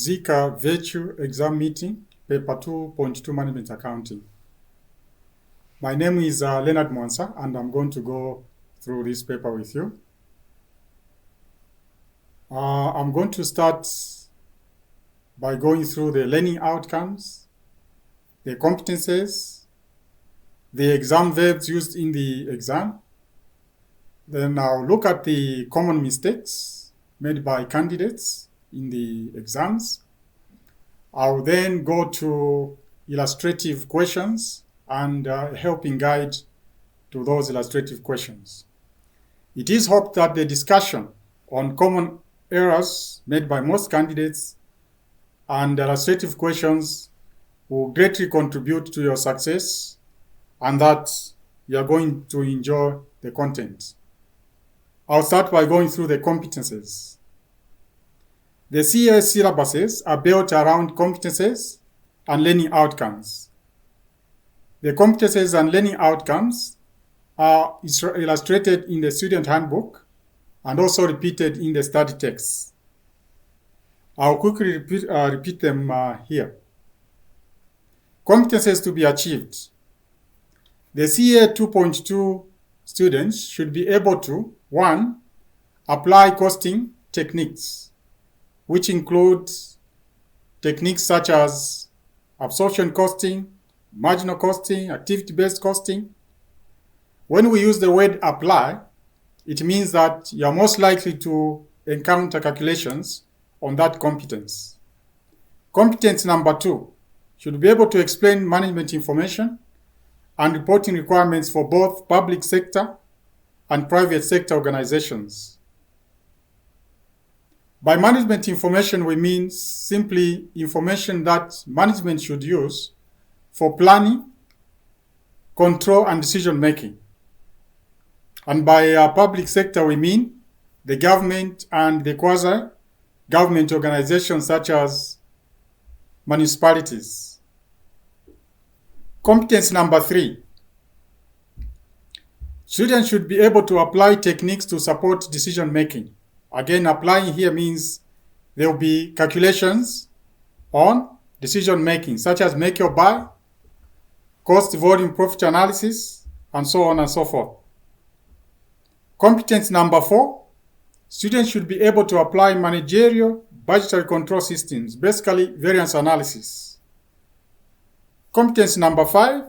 Zika Virtual Exam Meeting, Paper 2.2 Management Accounting. My name is Leonard Mwansa, and I'm going to go through this paper with you. I'm going to start by going through the learning outcomes, the competences, the exam verbs used in the exam. Then I'll look at the common mistakes made by candidates in the exams. I'll then go to illustrative questions and a helping guide to those illustrative questions. It is hoped that the discussion on common errors made by most candidates and illustrative questions will greatly contribute to your success and that you are going to enjoy the content. I'll start by going through the competences. The CAS syllabuses are built around competences and learning outcomes. The competences and learning outcomes are illustrated in the student handbook and also repeated in the study text. I'll quickly repeat them here. Competences to be achieved. The CA 2.2 students should be able to, 1, apply costing techniques, which include techniques such as absorption costing, marginal costing, activity-based costing. When we use the word apply, it means that you are most likely to encounter calculations on that competence. Competence number 2 should be able to explain management information and reporting requirements for both public sector and private sector organizations. By management information, we mean simply information that management should use for planning, control, and decision making. And by public sector, we mean the government and the quasi-government organizations such as municipalities. Competence number 3. Students should be able to apply techniques to support decision making. Again, applying here means there will be calculations on decision making, such as make or buy, cost, volume, profit analysis, and so on and so forth. Competence number 4, students should be able to apply managerial budgetary control systems, basically variance analysis. Competence number 5,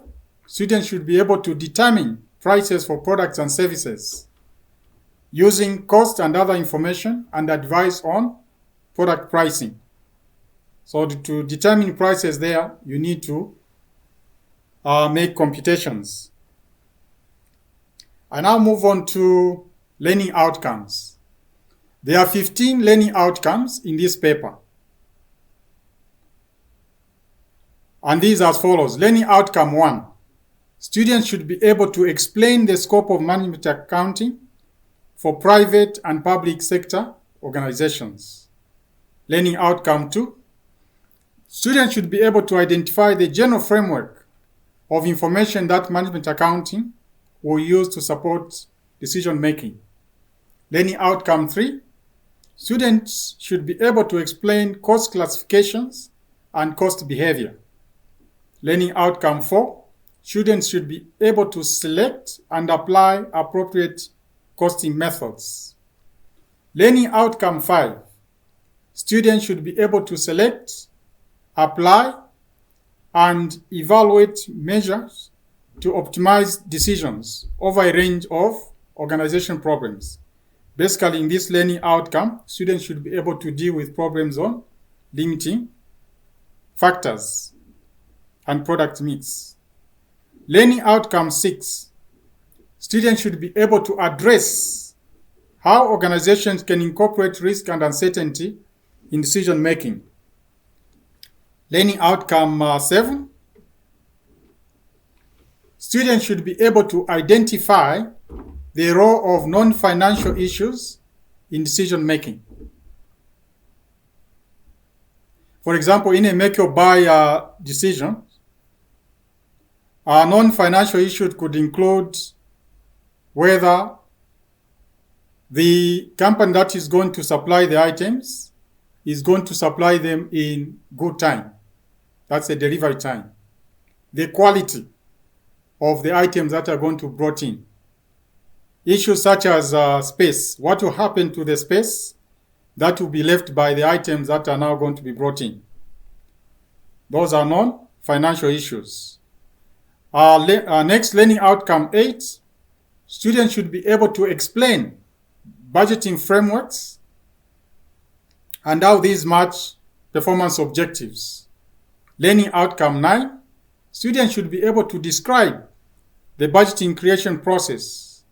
students should be able to determine prices for products and services using cost and other information and advice on product pricing. So to determine prices there, you need to make computations. I now move on to learning outcomes. There are 15 learning outcomes in this paper. And these are as follows. Learning outcome 1. Students should be able to explain the scope of management accounting for private and public sector organizations. Learning outcome 2. Students should be able to identify the general framework of information that management accounting will use to support decision making. Learning outcome 3. Students should be able to explain cost classifications and cost behavior. Learning outcome 4. Students should be able to select and apply appropriate costing methods. Learning outcome 5. Students should be able to select, apply, and evaluate measures to optimize decisions over a range of organization problems. Basically, in this learning outcome, students should be able to deal with problems on limiting factors and product mix. Learning outcome 6. Students should be able to address how organizations can incorporate risk and uncertainty in decision making. Learning outcome 7. Students should be able to identify the role of non-financial issues in decision making. For example, in a make or buy decision, a non-financial issue could include whether the company that is going to supply the items is going to supply them in good time. That's the delivery time. The quality of the items that are going to be brought in. Issues such as space. What will happen to the space that will be left by the items that are now going to be brought in? Those are non-financial issues. Next, learning outcome 8. Students should be able to explain budgeting frameworks and how these match performance objectives. Learning outcome 9. Students should be able to describe the budgeting creation process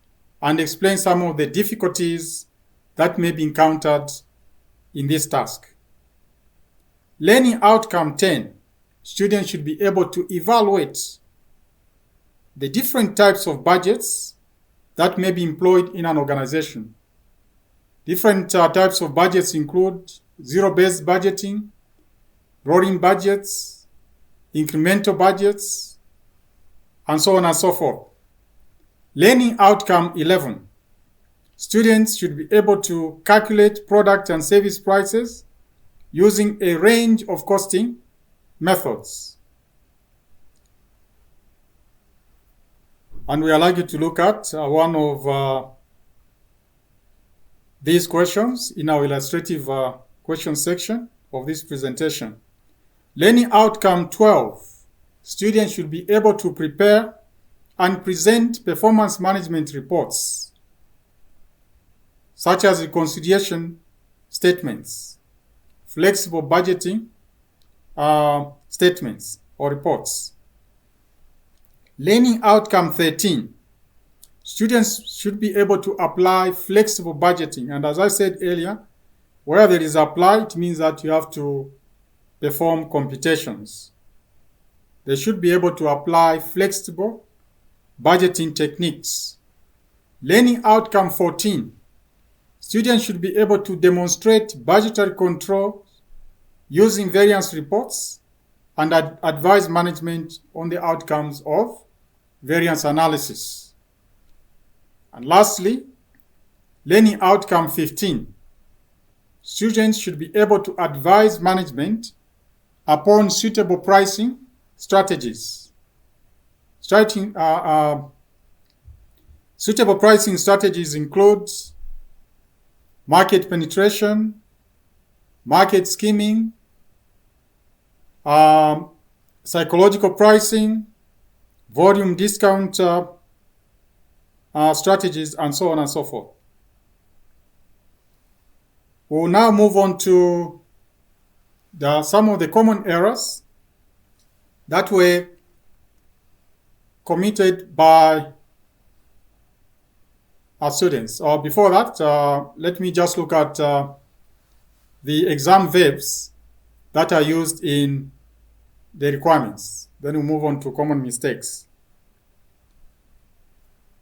and explain some of the difficulties that may be encountered in this task. Learning outcome 10. Students should be able to evaluate the different types of budgets that may be employed in an organization. Different types of budgets include zero-based budgeting, rolling budgets, incremental budgets, and so on and so forth. Learning outcome 11. Students should be able to calculate product and service prices using a range of costing methods. And we are likely to look at one of these questions in our illustrative question section of this presentation. Learning outcome 12. Students should be able to prepare and present performance management reports, such as reconciliation statements, flexible budgeting statements or reports. Learning outcome 13. Students should be able to apply flexible budgeting. And as I said earlier, where there is apply, it means that you have to perform computations. They should be able to apply flexible budgeting techniques. Learning outcome 14. Students should be able to demonstrate budgetary control using variance reports and advise management on the outcomes of variance analysis. And lastly, learning outcome 15. Students should be able to advise management upon suitable pricing strategies. Suitable pricing strategies include market penetration, market skimming, psychological pricing, volume discount strategies, and so on and so forth. We'll now move on to some of the common errors that were committed by our students. Before that, let me just look at the exam verbs that are used in the requirements. Then we'll move on to common mistakes.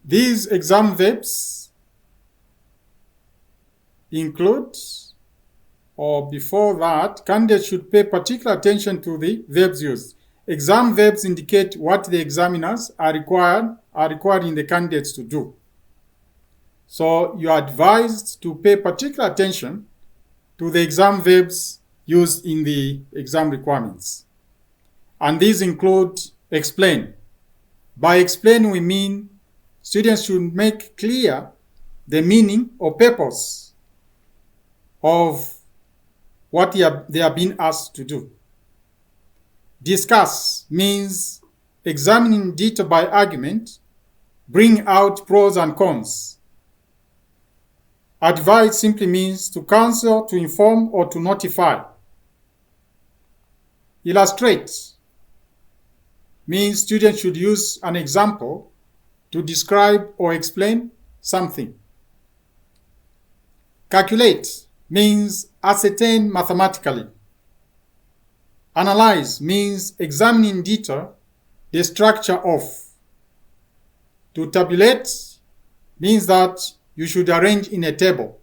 These exam verbs include, or before that, candidates should pay particular attention to the verbs used. Exam verbs indicate what the examiners are requiring the candidates to do. So you are advised to pay particular attention to the exam verbs used in the exam requirements. And these include explain. By explain, we mean students should make clear the meaning or purpose of what they are being asked to do. Discuss means examining detail by argument, bring out pros and cons. Advise simply means to counsel, to inform, or to notify. Illustrate means students should use an example to describe or explain something. Calculate means ascertain mathematically. Analyze means examine in detail the structure of. To tabulate means that you should arrange in a table.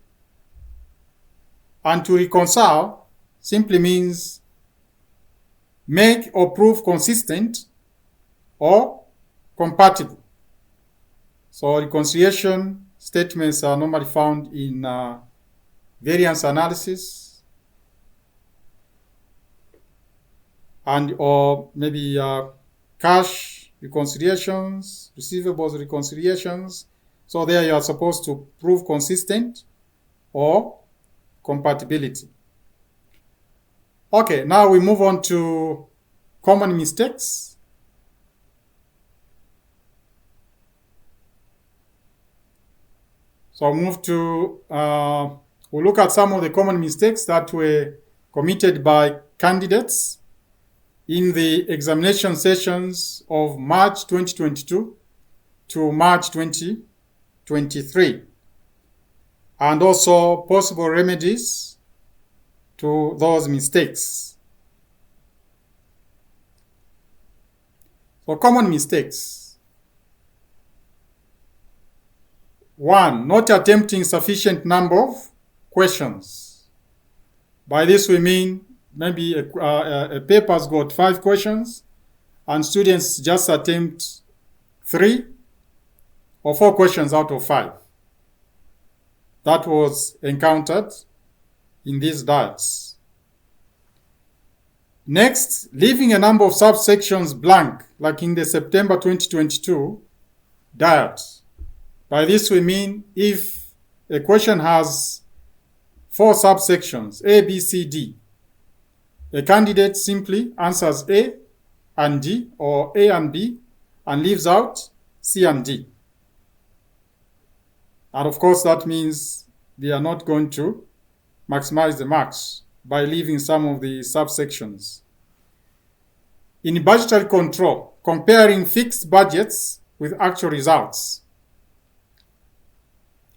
And to reconcile simply means make or prove consistent or compatible. So reconciliation statements are normally found in variance analysis, and or maybe cash reconciliations, receivables reconciliations. So there you are supposed to prove consistent or compatibility. Okay, now we move on to common mistakes. So I'll move to, we'll look at some of the common mistakes that were committed by candidates in the examination sessions of March 2022 to March 2023, and also possible remedies to those mistakes. So common mistakes. 1, not attempting sufficient number of questions. By this we mean maybe a paper's got 5 questions and students just attempt 3 or 4 questions out of 5. That was encountered in these diets. Next, leaving a number of subsections blank, like in the September 2022 diet. By this we mean if a question has 4 subsections, A, B, C, D, a candidate simply answers A and D or A and B and leaves out C and D. And of course that means they are not going to maximize the marks by leaving some of the subsections. In budgetary control, comparing fixed budgets with actual results.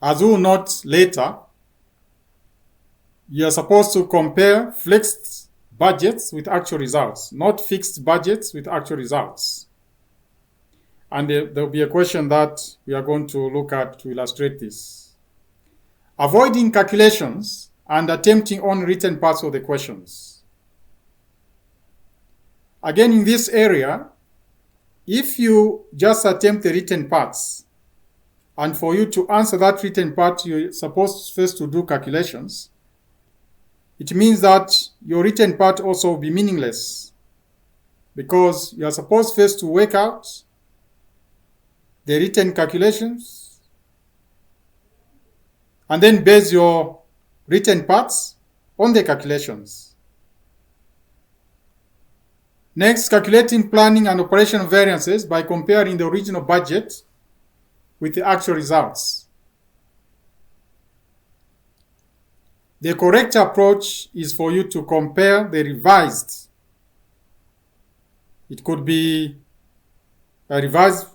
As we will note later, you are supposed to compare fixed budgets with actual results, not fixed budgets with actual results. And there will be a question that we are going to look at to illustrate this. Avoiding calculations and attempting unwritten parts of the questions. Again, in this area, if you just attempt the written parts, and for you to answer that written part, you're supposed first to do calculations, it means that your written part also will be meaningless, because you are supposed first to work out the written calculations and then base your written parts on the calculations. Next, calculating planning and operational variances by comparing the original budget with the actual results. The correct approach is for you to compare the revised. It could be a revised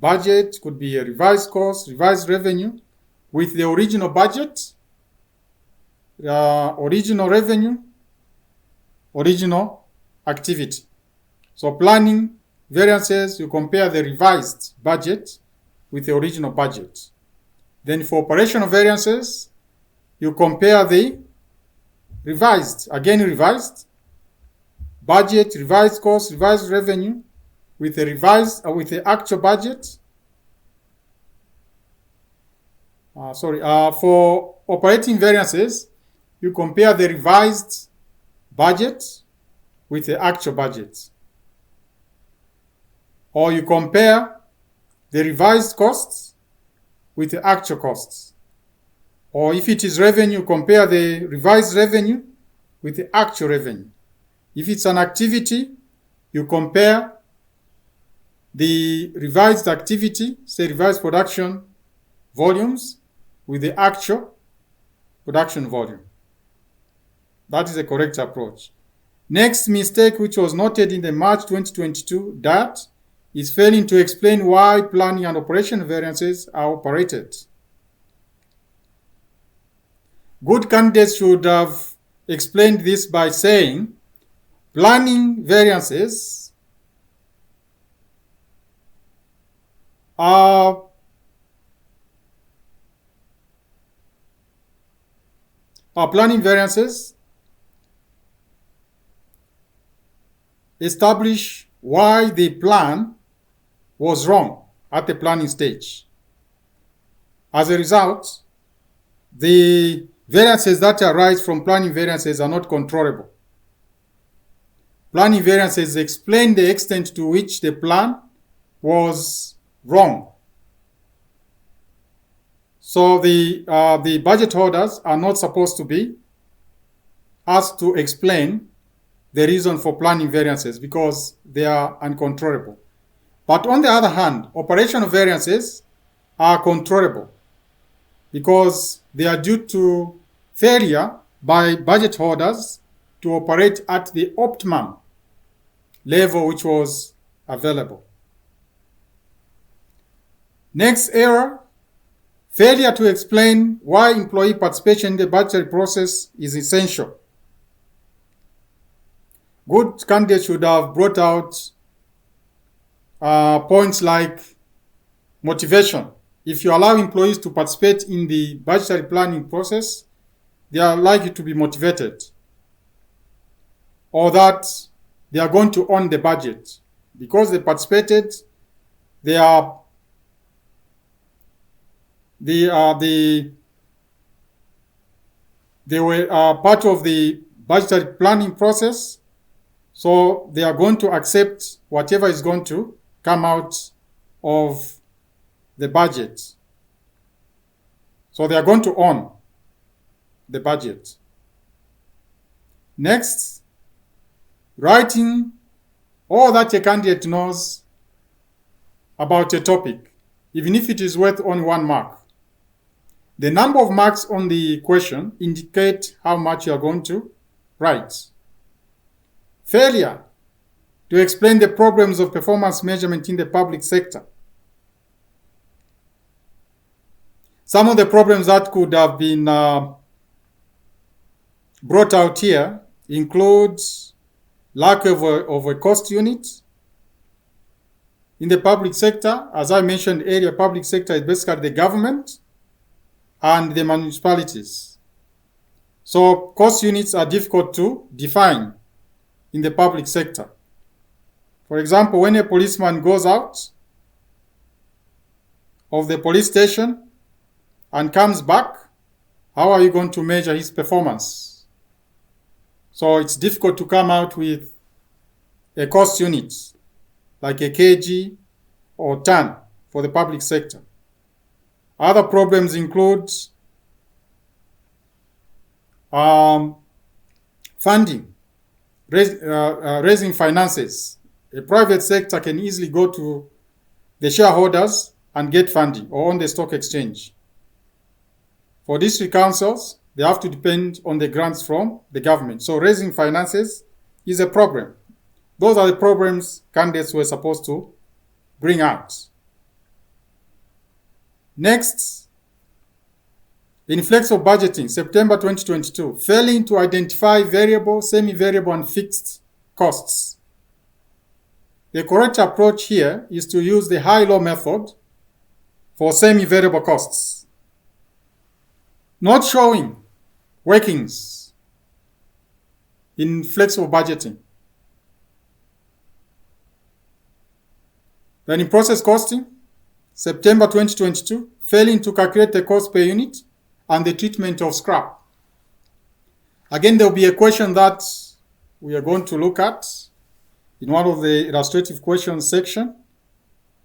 budget, could be a revised cost, revised revenue, with the original budget, original revenue, original activity. So planning variances, you compare the revised budget with the original budget. Then for operational variances, you compare the revised budget, revised cost, revised revenue with the actual budget. For operating variances, you compare the revised budget with the actual budget. Or you compare the revised costs with the actual costs. Or if it is revenue, compare the revised revenue with the actual revenue. If it's an activity, you compare the revised activity, say revised production volumes, with the actual production volume. That is the correct approach. Next mistake, which was noted in the March 2022 DAT, is failing to explain why planning and operation variances are operated. Good candidates should have explained this by saying, planning variances establish why the plan was wrong at the planning stage. As a result, the variances that arise from planning variances are not controllable. planning variances explain the extent to which the plan was wrong. So the budget holders are not supposed to be asked to explain the reason for planning variances because they are uncontrollable. But on the other hand, operational variances are controllable because they are due to failure by budget holders to operate at the optimum level which was available. Next error, failure to explain why employee participation in the budgetary process is essential. Good candidates should have brought out points like motivation. If you allow employees to participate in the budgetary planning process, they are likely to be motivated, or that they are going to own the budget. Because they participated, they were part of the budgetary planning process, so they are going to accept whatever is going to come out of the budget. So they are going to own the budget. Next, writing all that a candidate knows about a topic, even if it is worth only 1 mark. The number of marks on the question indicate how much you are going to write. Failure to explain the problems of performance measurement in the public sector. Some of the problems that could have been brought out here include lack of a cost unit in the public sector. As I mentioned earlier, public sector is basically the government and the municipalities. So cost units are difficult to define in the public sector. For example, when a policeman goes out of the police station and comes back, how are you going to measure his performance? So it's difficult to come out with a cost unit like a kg or ton for the public sector. Other problems include funding, raising finances. A private sector can easily go to the shareholders and get funding, or on the stock exchange. For district councils, they have to depend on the grants from the government. So raising finances is a problem. Those are the problems candidates were supposed to bring out. Next, in flexible budgeting, September 2022, failing to identify variable, semi-variable, and fixed costs. The correct approach here is to use the high-low method for semi-variable costs. Not showing workings in flexible budgeting. Then in process costing, September 2022, failing to calculate the cost per unit and the treatment of scrap. Again, there will be a question that we are going to look at in one of the illustrative questions section,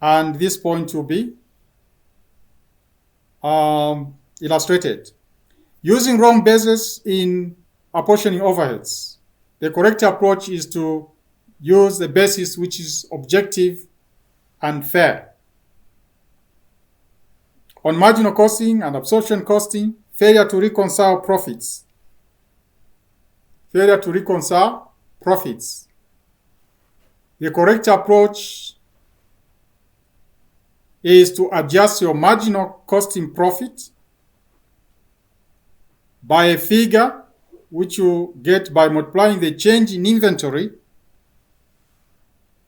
and this point will be illustrated. Using wrong basis in apportioning overheads. The correct approach is to use the basis which is objective and fair. On marginal costing and absorption costing, failure to reconcile profits. Failure to reconcile profits. The correct approach is to adjust your marginal costing profit by a figure which you get by multiplying the change in inventory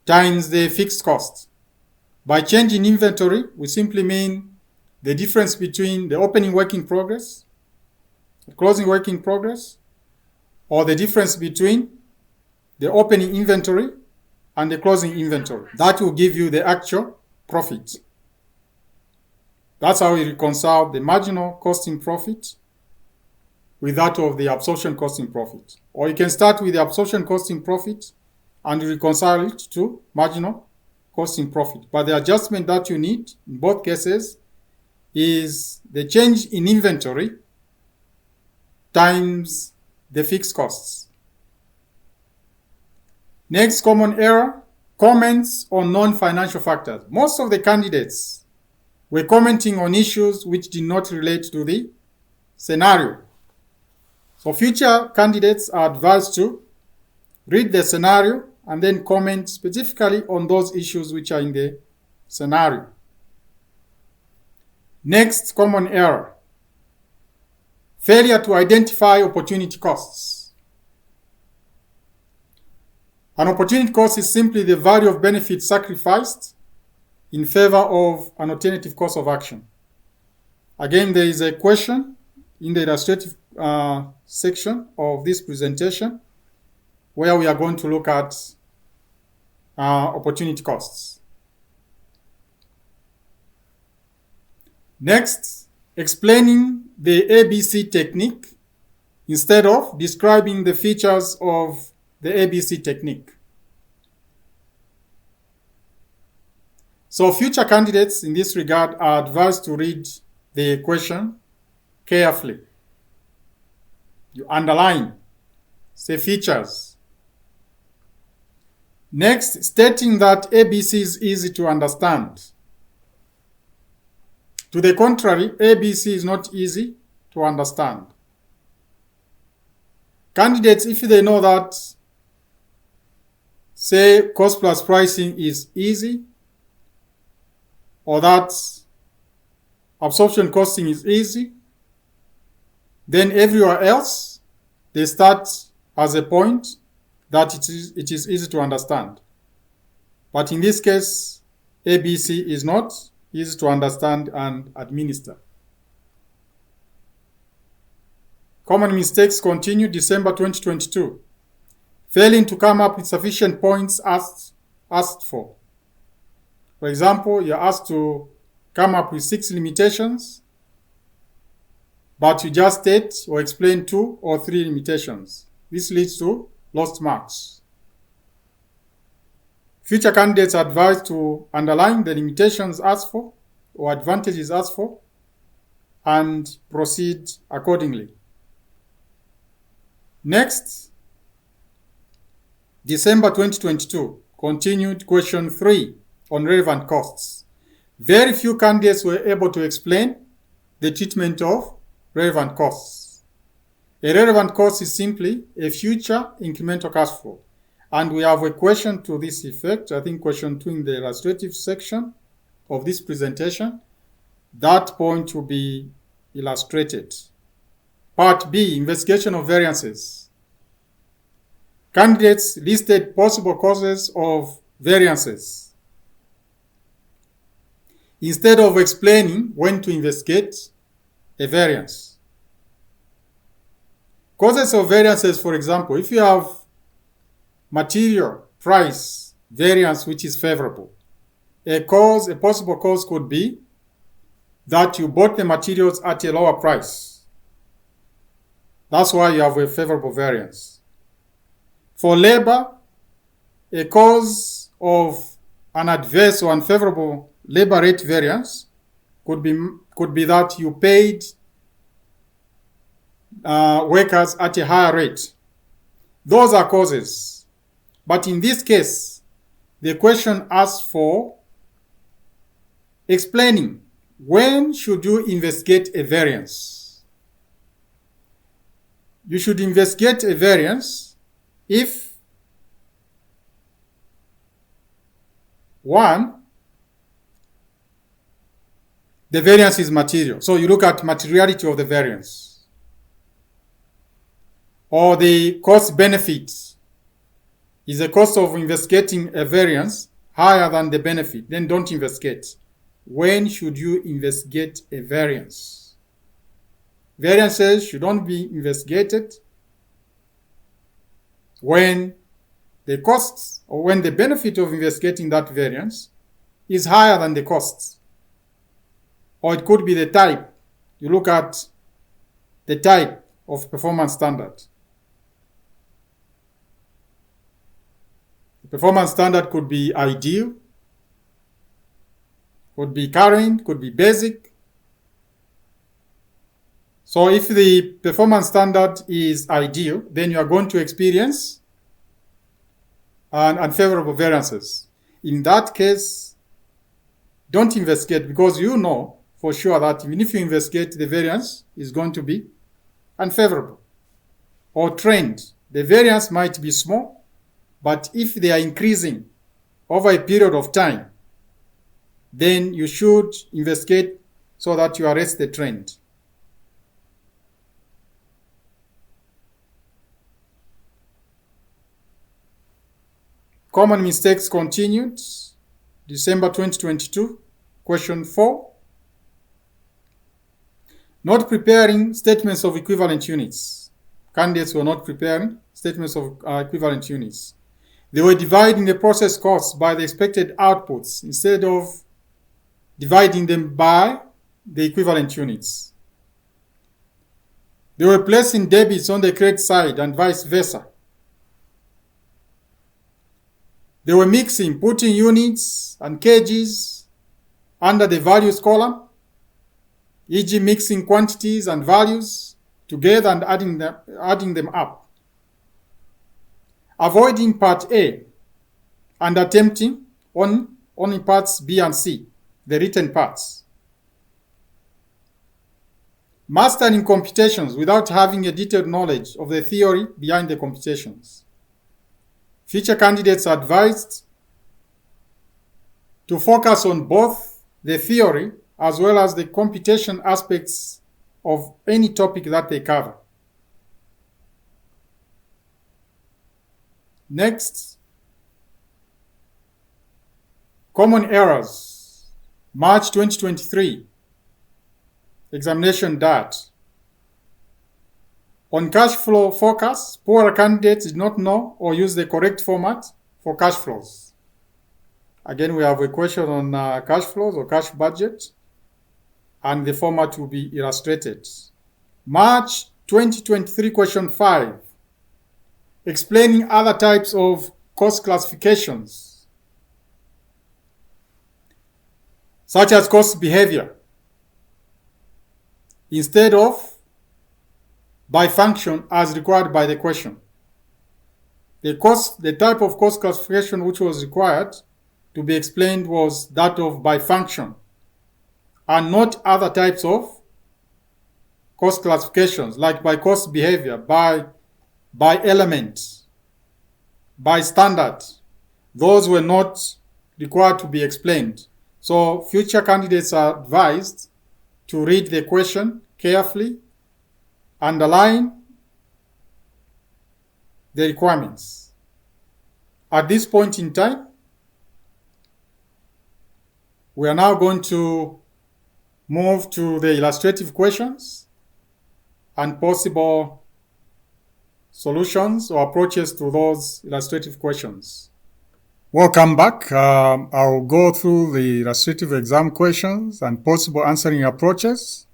times the fixed cost. By change in inventory, we simply mean the difference between the opening work in progress, the closing work in progress, or the difference between the opening inventory and the closing inventory. That will give you the actual profit. That's how we reconcile the marginal costing profit with that of the absorption costing profit. Or you can start with the absorption costing profit and you reconcile it to marginal costing profit. But the adjustment that you need in both cases is the change in inventory times the fixed costs. Next common error, comments on non-financial factors. Most of the candidates were commenting on issues which did not relate to the scenario. So future candidates are advised to read the scenario and then comment specifically on those issues which are in the scenario. Next common error, failure to identify opportunity costs. An opportunity cost is simply the value of benefit sacrificed in favor of an alternative course of action. Again, there is a question in the illustrative section of this presentation where we are going to look at opportunity costs. Next, explaining the ABC technique instead of describing the features of the ABC technique. So future candidates in this regard are advised to read the question carefully. You underline, say features. Next, stating that ABC is easy to understand. To the contrary, ABC is not easy to understand. Candidates, if they know that, say, cost plus pricing is easy, or that absorption costing is easy, then everywhere else, they start as a point that it is easy to understand. But in this case, ABC is not easy to understand and administer. Common mistakes continue, December 2022. Failing to come up with sufficient points asked for. For example, you're asked to come up with 6 limitations, but you just state or explain 2 or 3 limitations. This leads to lost marks. Future candidates are advised to underline the limitations asked for or advantages asked for and proceed accordingly. Next, December 2022, continued question 3 on relevant costs. Very few candidates were able to explain the treatment of relevant costs. A relevant cost is simply a future incremental cash flow. And we have a question to this effect, I think question 2 in the illustrative section of this presentation. That point will be illustrated. Part B, investigation of variances. Candidates listed possible causes of variances. Instead of explaining when to investigate a variance. Causes of variances, for example, if you have material price variance which is favorable, a possible cause could be that you bought the materials at a lower price. That's why you have a favorable variance. For labor, a cause of an adverse or unfavorable labor rate variance could be that you paid workers at a higher rate. Those are causes. But in this case, the question asks for explaining when should you investigate a variance. You should investigate a variance if 1, the variance is material. So you look at materiality of the variance. Or the cost benefit. Is the cost of investigating a variance higher than the benefit? Then don't investigate. When should you investigate a variance? Variances should not be investigated when the costs or when the benefit of investigating that variance is higher than the costs. Or it could be the type. You look at the type of performance standard. Performance standard could be ideal, could be current, could be basic. So if the performance standard is ideal, then you are going to experience unfavorable variances. In that case, don't investigate, because you know for sure that even if you investigate, the variance is going to be unfavorable. Or trend, the variance might be small, but if they are increasing over a period of time, then you should investigate so that you arrest the trend. Common mistakes continued, December 2022, question 4. Not preparing statements of equivalent units. Candidates were not preparing statements of equivalent units. They were dividing the process costs by the expected outputs instead of dividing them by the equivalent units. They were placing debits on the credit side and vice versa. They were mixing, putting units and kgs under the values column, e.g. mixing quantities and values together and adding them up. Avoiding part A and attempting only parts B and C, the written parts. Mastering computations without having a detailed knowledge of the theory behind the computations. Future candidates are advised to focus on both the theory as well as the computation aspects of any topic that they cover. Next, common errors, March 2023, examination data. On cash flow forecasts, poorer candidates did not know or use the correct format for cash flows. Again, we have a question on cash flows or cash budget, and the format will be illustrated. March 2023, question 5. Explaining other types of cost classifications, such as cost behavior, instead of by function as required by the question. The type of cost classification which was required to be explained was that of by function, and not other types of cost classifications like by cost behavior, by element, by standard. Those were not required to be explained. So future candidates are advised to read the question carefully, underline the requirements. At this point in time, we are now going to move to the illustrative questions and possible solutions or approaches to those illustrative questions. Welcome back. I'll go through the illustrative exam questions and possible answering approaches.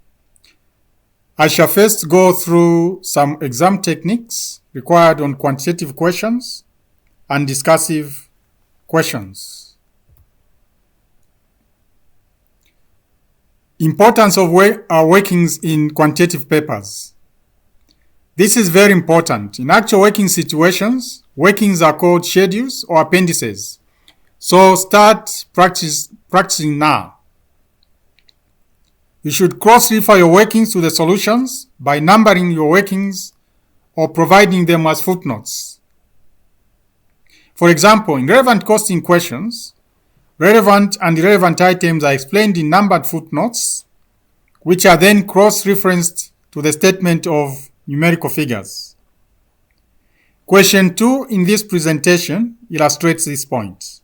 I shall first go through some exam techniques required on quantitative questions and discursive questions. Importance of workings in quantitative papers. This is very important. In actual working situations, workings are called schedules or appendices. So start practicing now. You should cross-refer your workings to the solutions by numbering your workings or providing them as footnotes. For example, in relevant costing questions, relevant and irrelevant items are explained in numbered footnotes, which are then cross-referenced to the statement of numerical figures. Question 2 in this presentation illustrates this point.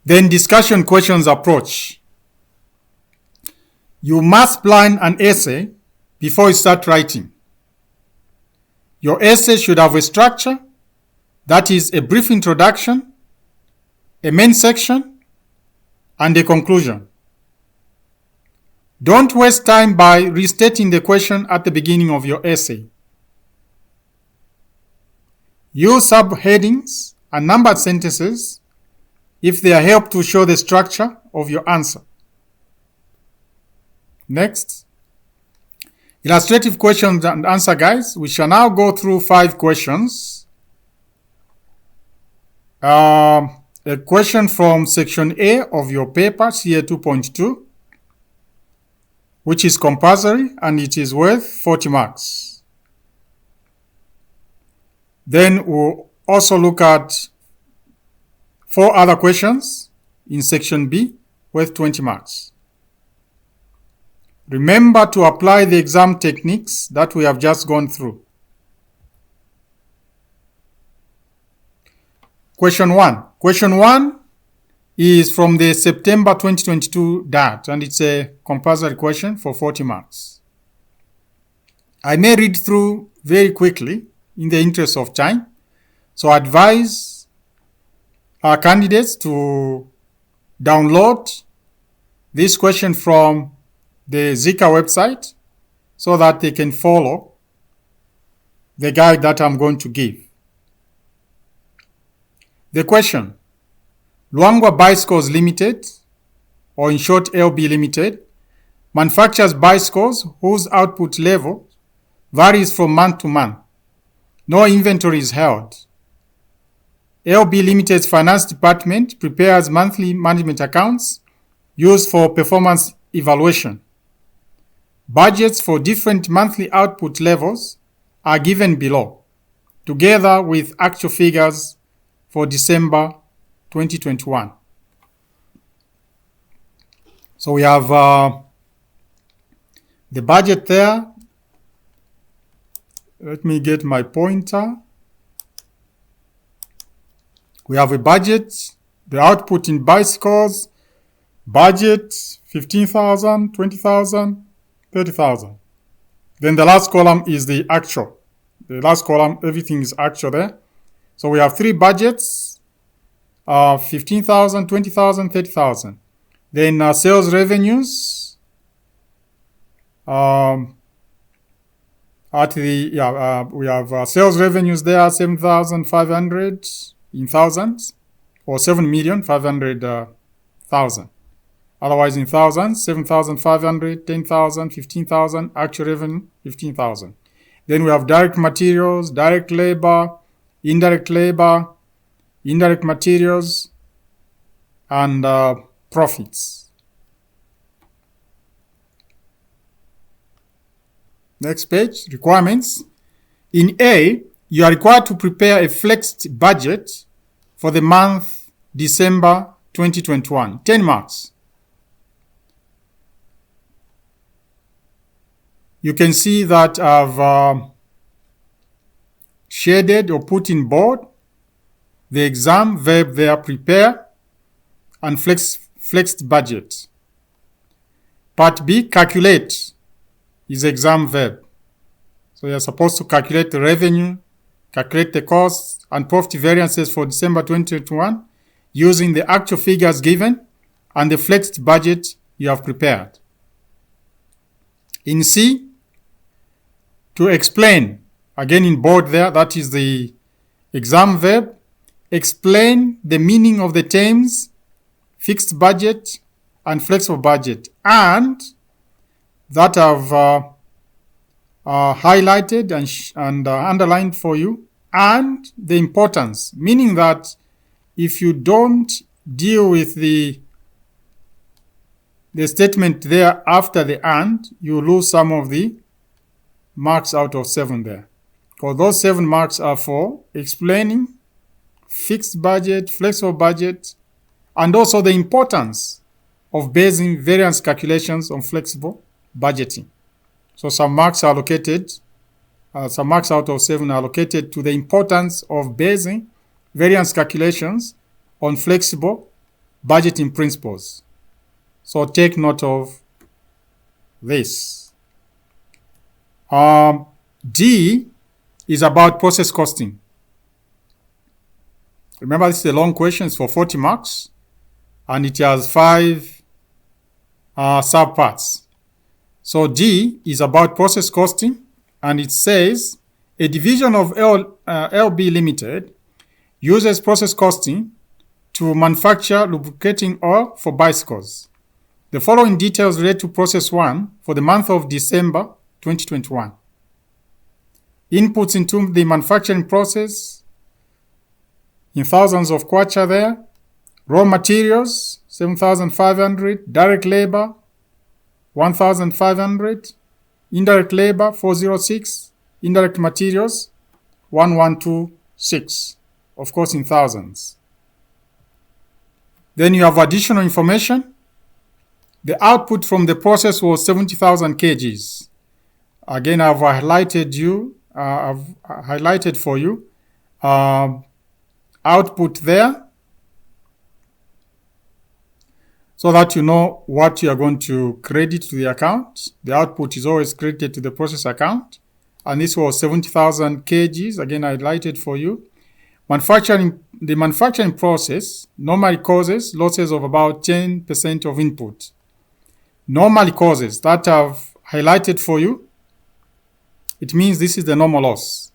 Then discussion questions approach. You must plan an essay before you start writing. Your essay should have a structure, that is a brief introduction, a main section, and a conclusion. Don't waste time by restating the question at the beginning of your essay. Use subheadings and numbered sentences if they help to show the structure of your answer. Next, illustrative questions and answer guides. We shall now go through 5 questions. A question from section A of your paper, CA 2.2, which is compulsory and it is worth 40 marks. Then we'll also look at 4 other questions in section B worth 20 marks. Remember to apply the exam techniques that we have just gone through. Question 1. Question 1 is from the September 2022 DAT, and it's a compulsory question for 40 marks. I may read through very quickly in the interest of time, so I advise our candidates to download this question from the Zika website so that they can follow the guide that I'm going to give. The question, Luangwa Bicycles Limited, or in short LB Limited, manufactures bicycles whose output level varies from month to month. No inventory is held. LB Limited's finance department prepares monthly management accounts used for performance evaluation. Budgets for different monthly output levels are given below, together with actual figures for December 2021. So we have the budget there. Let me get my pointer. We have a budget, the output in bicycles, budget 15,000, 20,000, 30,000. Then the last column is the actual. The last column, everything is actual there. So we have 3 budgets, 15,000, 20,000, 30,000. Then sales revenues we have sales revenues there, 7,500 in thousands, or 7,500,000. Otherwise in thousands, 7,500, 10,000, 15,000, actual revenue, 15,000. Then we have direct materials, direct labor, indirect materials, and profits. Next page, requirements. In A, you are required to prepare a flexed budget for the month December 2021, 10 marks. You can see that I've shaded or put in bold the exam verb there, prepare, and flexed budget. Part B, calculate, is exam verb. So you're supposed to calculate the revenue, calculate the costs and profit variances for December 2021 using the actual figures given and the flexed budget you have prepared. In C, to explain, again in bold there, that is the exam verb, explain the meaning of the terms fixed budget and flexible budget, and that I've highlighted and underlined for you, and the importance, meaning that if you don't deal with the statement there after the and, you lose some of the marks out of 7 there. Because those 7 marks are for explaining fixed budget, flexible budget, and also the importance of basing variance calculations on flexible budgeting. So some marks are allocated, some marks out of 7 are allocated to the importance of basing variance calculations on flexible budgeting principles. So take note of this. D is about process costing. Remember, this is a long question. It's for 40 marks, and it has 5 subparts. So D is about process costing, and it says A division of LB Limited uses process costing to manufacture lubricating oil for bicycles. The following details relate to process 1 for the month of December 2021. Inputs into the manufacturing process in thousands of kwacha there. Raw materials, 7,500. Direct labor, 1,500. Indirect labor, 406. Indirect materials, 1126. Of course, in thousands. Then you have additional information. The output from the process was 70,000 kgs. Again, I've highlighted for you output there so that you know what you are going to credit to the account. The output is always credited to the process account. And this was 70,000 kgs. Again, I highlighted for you. The manufacturing process normally causes losses of about 10% of input. Normally causes, that I've highlighted for you, it means this is the normal loss.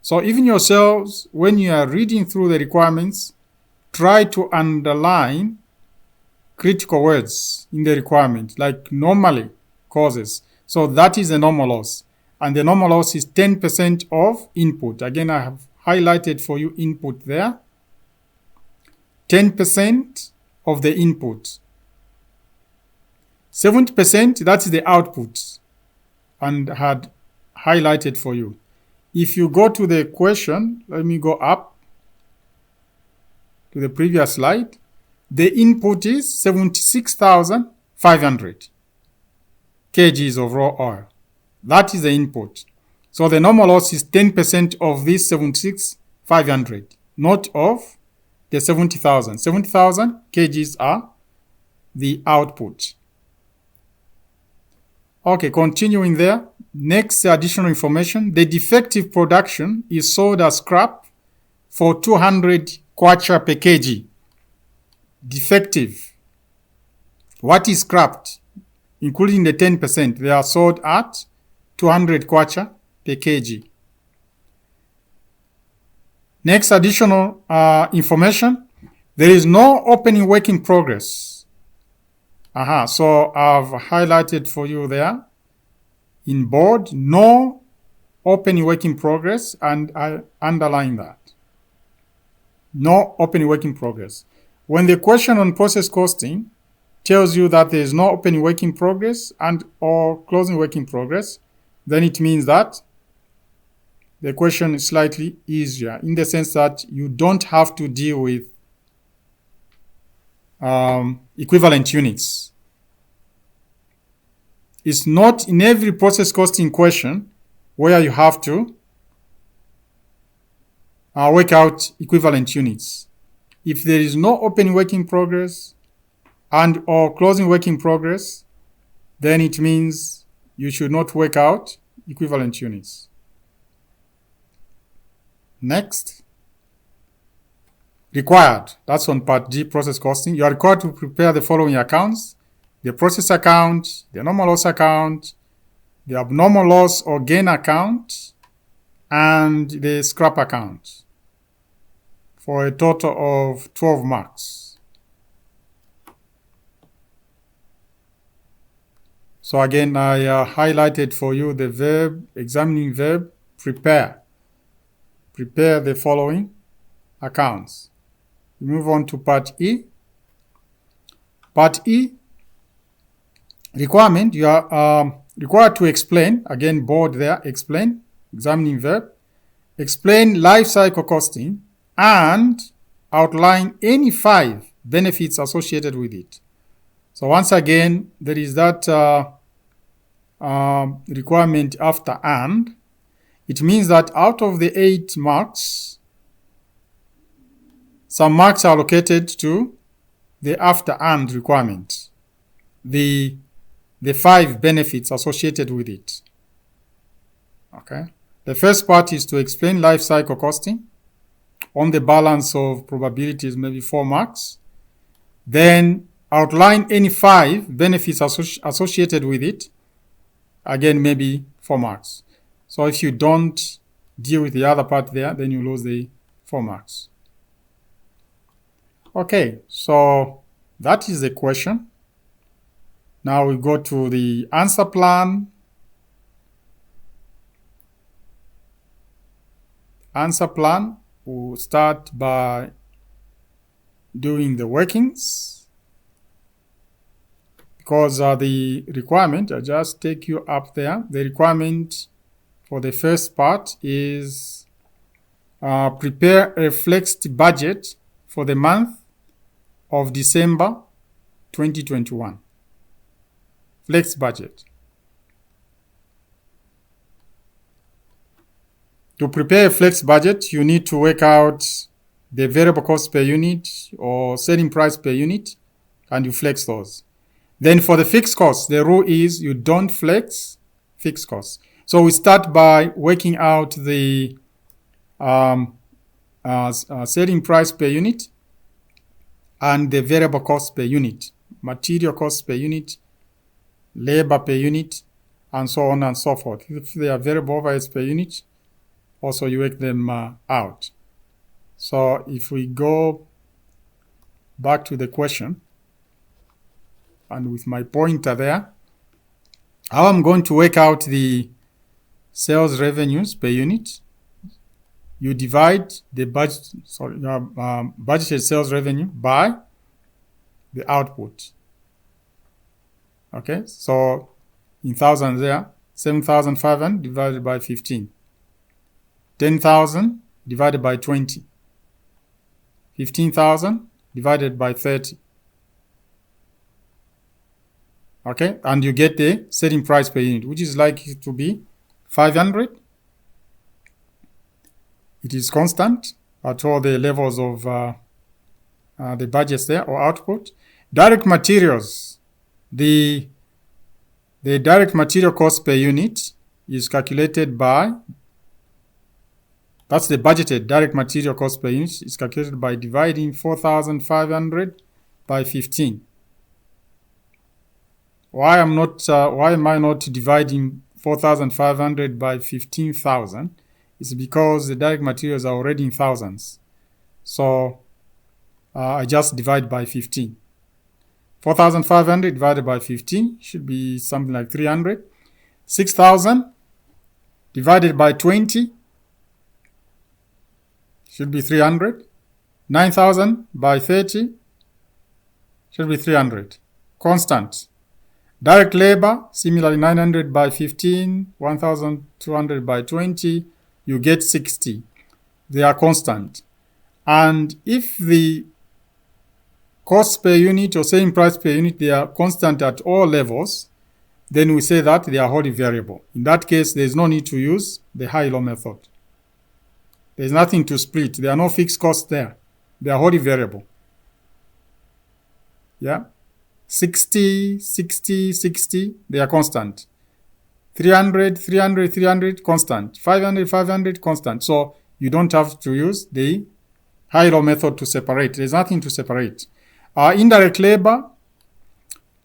So even yourselves, when you are reading through the requirements, try to underline critical words in the requirement, like normally causes. So that is the normal loss. And the normal loss is 10% of input. Again, I have highlighted for you input there. 10% of the input. 70%, that's the output, and had highlighted for you. If you go to the question, let me go up to the previous slide. The input is 76,500 kgs of raw oil. That is the input. So the normal loss is 10% of this 76,500, not of the 70,000. 70,000 kgs are the output. Okay, continuing there. Next additional information. The defective production is sold as scrap for 200 kwacha per kg. Defective. What is scrapped? Including the 10%, they are sold at 200 kwacha per kg. Next additional information. There is no opening work in progress. So I've highlighted for you there in bold, no opening work in progress, and I underline that. No opening work in progress. When the question on process costing tells you that there is no opening work in progress and or closing work in progress, then it means that the question is slightly easier in the sense that you don't have to deal with equivalent units. It's not in every process costing question where you have to work out equivalent units. If there is no opening work in progress and or closing work in progress, then it means you should not work out equivalent units. Next. Required. That's on part D, process costing. You are required to prepare the following accounts: the process account, the normal loss account, the abnormal loss or gain account, and the scrap account, for a total of 12 marks. So again, I highlighted for you the verb, examining verb, prepare. Prepare the following accounts. We move on to part E. Part E, requirement, you are required to explain, again bold there, explain, examining verb, explain life cycle costing, and outline any 5 benefits associated with it. So once again, there is that requirement after and. It means that out of the 8 marks, some marks are allocated to the after and requirement, the 5 benefits associated with it. Okay. The first part is to explain life cycle costing on the balance of probabilities, maybe 4 marks. Then outline any 5 benefits associated with it, again maybe 4 marks. So if you don't deal with the other part there, then you lose the 4 marks. Okay, so that is the question. Now we go to the answer plan. Answer plan, we'll start by doing the workings. Because the requirement, I just take you up there. The requirement for the first part is prepare a flexed budget for the month of December 2021. Flex budget. To prepare a flex budget, you need to work out the variable cost per unit or selling price per unit, and you flex those. Then for the fixed costs, the rule is you don't flex fixed costs. So we start by working out the selling price per unit and the variable cost per unit, material costs per unit, labor per unit, and so on and so forth. If they are variable overheads per unit, also you work them out. So if we go back to the question, and with my pointer there, how I'm going to work out the sales revenues per unit, you divide the budgeted sales revenue by the output. Okay, so in thousands there, 7,500 divided by 15. 10,000 divided by 20. 15,000 divided by 30. Okay, and you get the selling price per unit, which is likely to be 500. It is constant at all the levels of the budgets there or output. Direct materials. The direct material cost per unit is calculated by, that's the budgeted direct material cost per unit, is calculated by dividing 4,500 by 15. Why am I not dividing 4,500 by 15,000? It's because the direct materials are already in thousands. So I just divide by 15. 4,500 divided by 15 should be something like 300. 6,000 divided by 20 should be 300. 9,000 by 30 should be 300. Constant. Direct labor, similarly 900 by 15, 1,200 by 20, you get 60. They are constant. And if the cost per unit or selling price per unit, they are constant at all levels, then we say that they are wholly variable. In that case, there is no need to use the high-low method. There is nothing to split. There are no fixed costs there. They are wholly variable. Yeah? 60, 60, 60, they are constant. 300, 300, 300, constant. 500, 500, constant. So you don't have to use the high-low method to separate. There's nothing to separate. Indirect labor,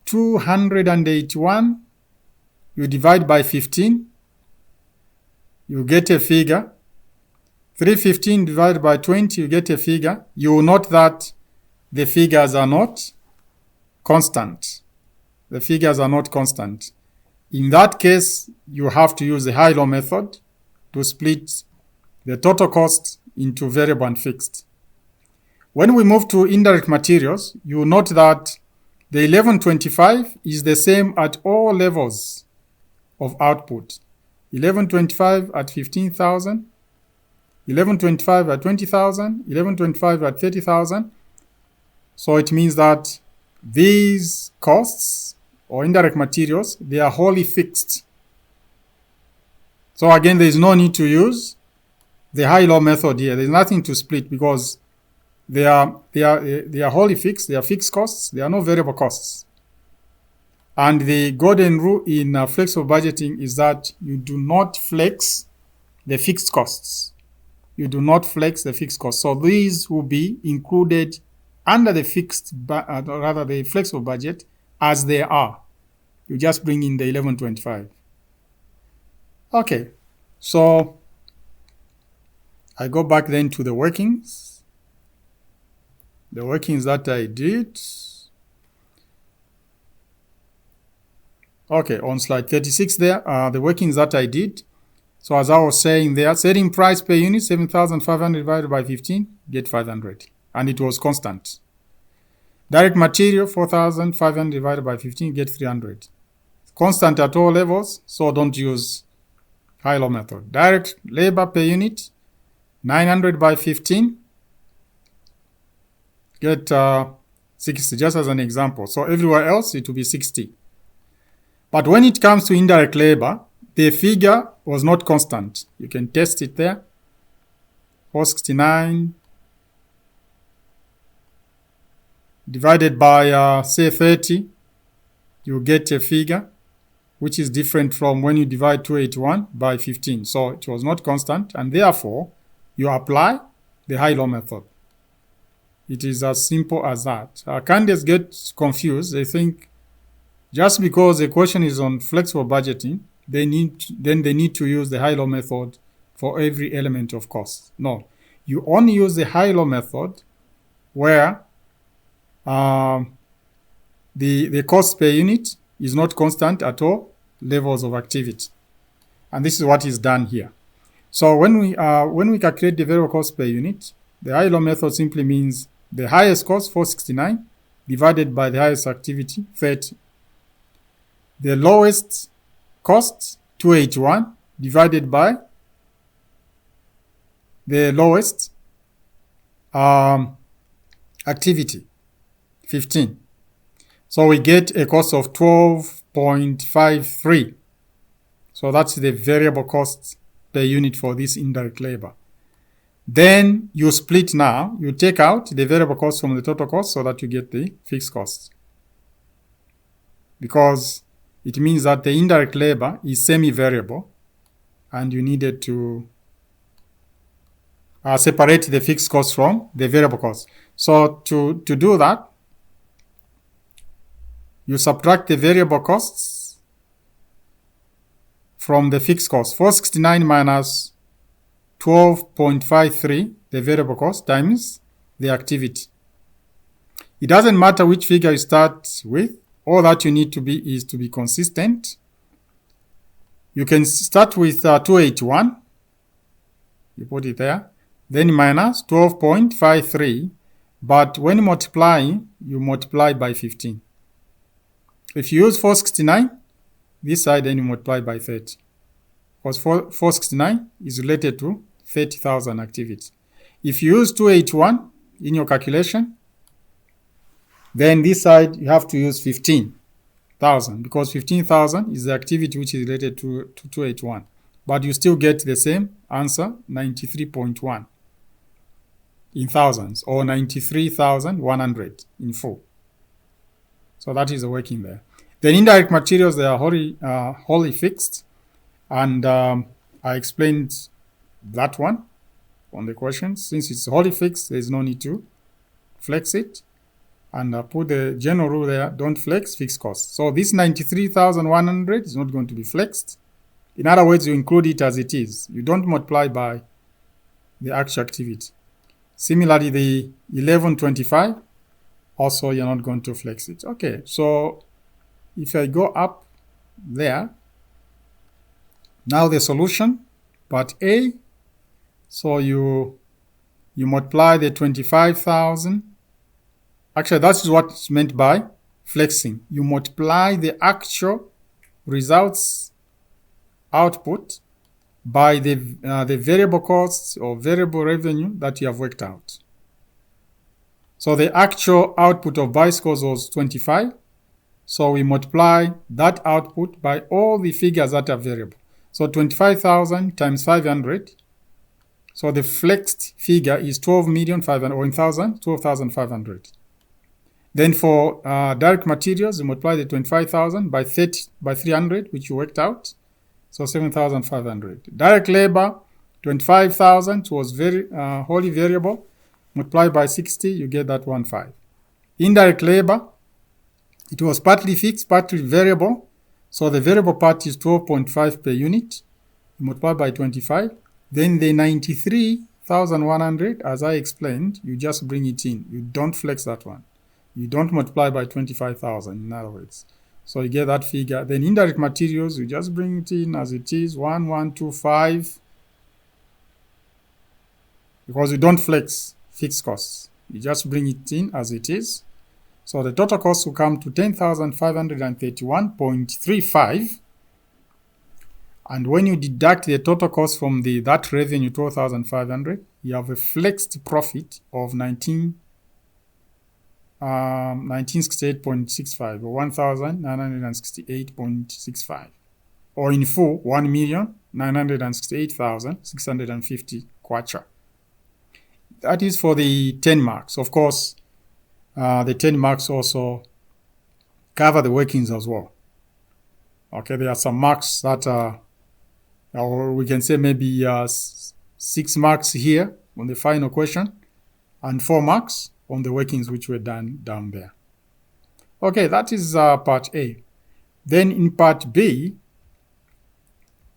281, you divide by 15, you get a figure. 315 divided by 20, you get a figure. You will note that the figures are not constant. The figures are not constant. In that case, you have to use the high-low method to split the total cost into variable and fixed. When we move to indirect materials, you will note that the 1125 is the same at all levels of output. 1125 at 15,000, 1125 at 20,000, 1125 at 30,000. So it means that these costs or indirect materials, they are wholly fixed. So again, there is no need to use the high-low method here. There is nothing to split because they are wholly fixed. They are fixed costs. There are no variable costs. And the golden rule in flexible budgeting is that you do not flex the fixed costs. You do not flex the fixed costs. So these will be included under the the flexible budget as they are. You just bring in the 1125. Okay. So I go back then to the workings. The workings that I did. Okay, on slide 36 there are the workings that I did. So as I was saying there, selling price per unit, 7,500 divided by 15, get 500. And it was constant. Direct material, 4,500 divided by 15, get 300. Constant at all levels, so don't use high-low method. Direct labor per unit, 900 by 15, get 60, just as an example. So everywhere else, it will be 60. But when it comes to indirect labor, the figure was not constant. You can test it there. 469 divided by, say, 30, you get a figure which is different from when you divide 281 by 15. So it was not constant, and therefore, you apply the high-low method. It is as simple as that. Candidates get confused. They think just because the question is on flexible budgeting, they need to use the high-low method for every element of cost. No, you only use the high-low method where the cost per unit is not constant at all levels of activity. And this is what is done here. So when we calculate the variable cost per unit, the high-low method simply means the highest cost, 469, divided by the highest activity, 30. The lowest cost, 281, divided by the lowest activity, 15. So we get a cost of 12.53. So that's the variable cost per unit for this indirect labor. Then you split now. You take out the variable cost from the total cost so that you get the fixed cost. Because it means that the indirect labor is semi-variable and you needed to separate the fixed cost from the variable cost. So to do that, you subtract the variable costs from the fixed cost. 469 minus 12.53, the variable cost, times the activity. It doesn't matter which figure you start with. All that you need to be is to be consistent. You can start with 281. You put it there. Then minus 12.53. But when multiplying, you multiply by 15. If you use 469, this side, then you multiply by 30. Because 469 is related to 30,000 activity. If you use 281 in your calculation, then this side you have to use 15,000 because 15,000 is the activity which is related to 281. But you still get the same answer, 93.1 in thousands or 93,100 in full. So that is the working there. Then indirect materials, they are wholly fixed. And I explained that one on the question. Since it's wholly fixed, there's no need to flex it. And put the general rule there, don't flex fixed costs. So this 93,100 is not going to be flexed. In other words, you include it as it is. You don't multiply by the actual activity. Similarly, the 1125, also you're not going to flex it. Okay, so if I go up there, now the solution, part A, so you multiply the 25,000. Actually, that's what's meant by flexing. You multiply the actual results output by the variable costs or variable revenue that you have worked out. So the actual output of bicycles was 25. So we multiply that output by all the figures that are variable. So 25,000 times 500. So the flexed figure is 12,500,000 or in thousand, 12,500. Then for direct materials, you multiply the 25,000 by 300, which you worked out. So 7,500. Direct labor, 25,000 was wholly variable. Multiply by 60, you get that 1.5. Indirect labor, it was partly fixed, partly variable. So the variable part is 12.5 per unit. you multiply by 25. Then the 93,100, as I explained, you just bring it in. You don't flex that one. You don't multiply by 25,000, in other words. So you get that figure. Then indirect materials, you just bring it in as it is, 1125, because you don't flex fixed costs. You just bring it in as it is. So the total cost will come to 10,531.35. And when you deduct the total cost from that revenue, 12,500, you have a flexed profit of 1968.65 or 1,968.65, or in full, 1,968,650 kwacha. That is for the 10 marks. Of course, the 10 marks also cover the workings as well. Okay, there are some marks that are, or we can say maybe 6 marks here on the final question and 4 marks on the workings which were done down there. Okay, that is part A. Then in part B,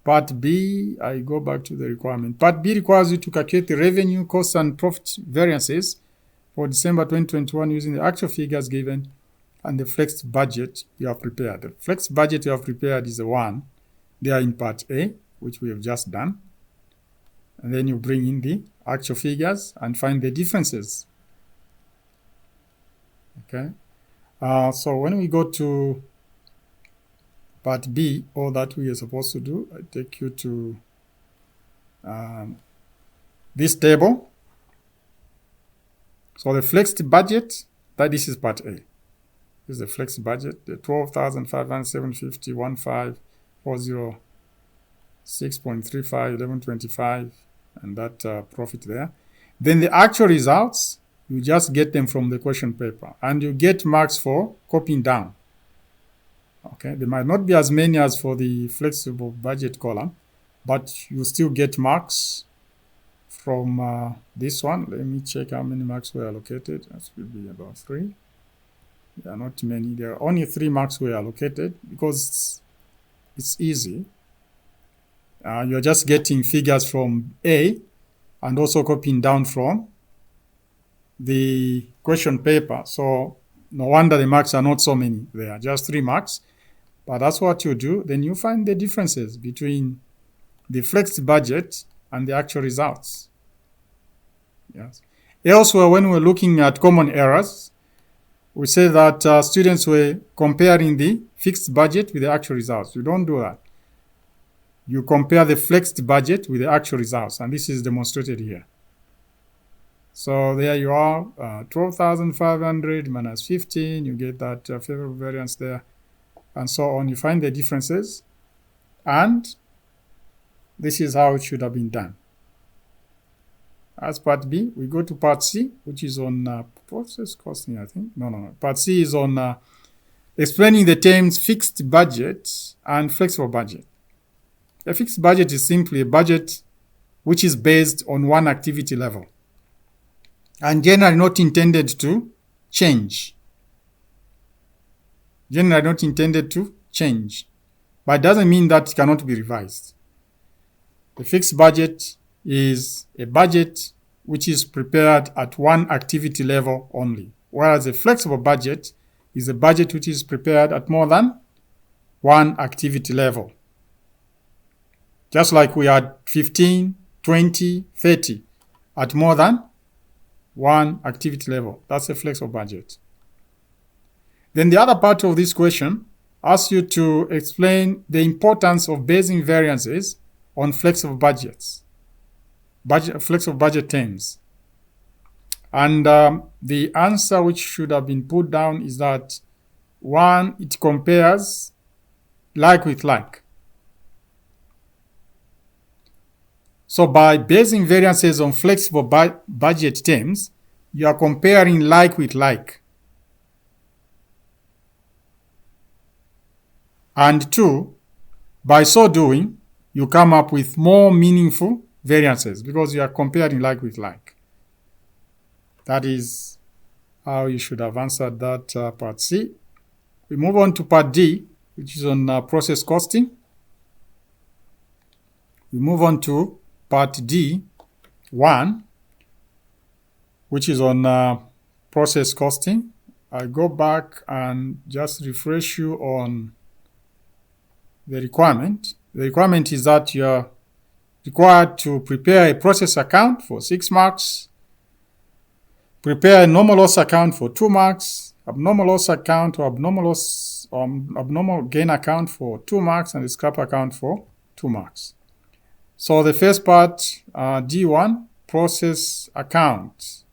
I go back to the requirement. Part B requires you to calculate the revenue, costs, and profit variances for December 2021 using the actual figures given and the flexed budget you have prepared. The flexed budget you have prepared is the one there in part A, which we have just done. And then you bring in the actual figures and find the differences. Okay. So when we go to part B, all that we are supposed to do, I take you to this table. So the flexed budget, this is part A. This is the flexed budget, the 12,507.50,15,406.35, 1125, and that profit there. Then the actual results, you just get them from the question paper, and you get marks for copying down. Okay, there might not be as many as for the flexible budget column, but you still get marks from this one. Let me check how many marks were allocated. That will be about 3. There are not many. There are only 3 marks were allocated because it's easy. You're just getting figures from A and also copying down from the question paper. So no wonder the marks are not so many. There are just 3 marks. But that's what you do. Then you find the differences between the flexed budget and the actual results. Yes. Elsewhere, when we're looking at common errors, we say that students were comparing the fixed budget with the actual results. You don't do that. You compare the flexed budget with the actual results, and this is demonstrated here. So there you are, 12,500 minus 15, you get that favorable variance there, and so on. You find the differences, and this is how it should have been done. As part B, we go to part C, which is on process costing, I think. No. Part C is on explaining the terms fixed budget and flexible budget. A fixed budget is simply a budget which is based on one activity level and generally not intended to change. Generally not intended to change, but it doesn't mean that it cannot be revised. The fixed budget is a budget which is prepared at one activity level only, whereas a flexible budget is a budget which is prepared at more than one activity level. Just like we had 15, 20, 30 at more than one activity level. That's a flexible budget. Then the other part of this question asks you to explain the importance of basing variances on flexible budgets, flexible budget terms. And the answer which should have been put down is that 1, it compares like with like. So by basing variances on flexible budget terms, you are comparing like with like. And 2, by so doing, you come up with more meaningful variances because you are comparing like with like. That is how you should have answered that part C. We move on to part D, which is on process costing. We move on to part D1, which is on process costing. I go back and just refresh you on the requirement. The requirement is that you're required to prepare a process account for 6 marks, prepare a normal loss account for 2 marks, abnormal loss account or abnormal gain account for 2 marks, and a scrap account for 2 marks. So the first part, D1, process account.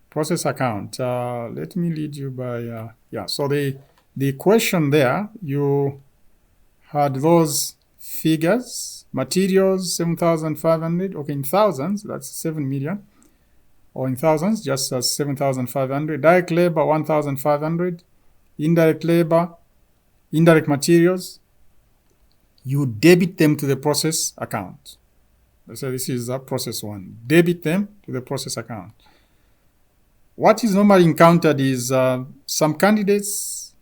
Process account. Let me lead you by, so the question there, you had those figures, materials, 7,500, okay, in thousands, that's 7 million, or in thousands, just as 7,500. Direct labor, 1,500. Indirect labor, indirect materials, you debit them to the process account. So this is process 1. Debit them to the process account. What is normally encountered is some candidates,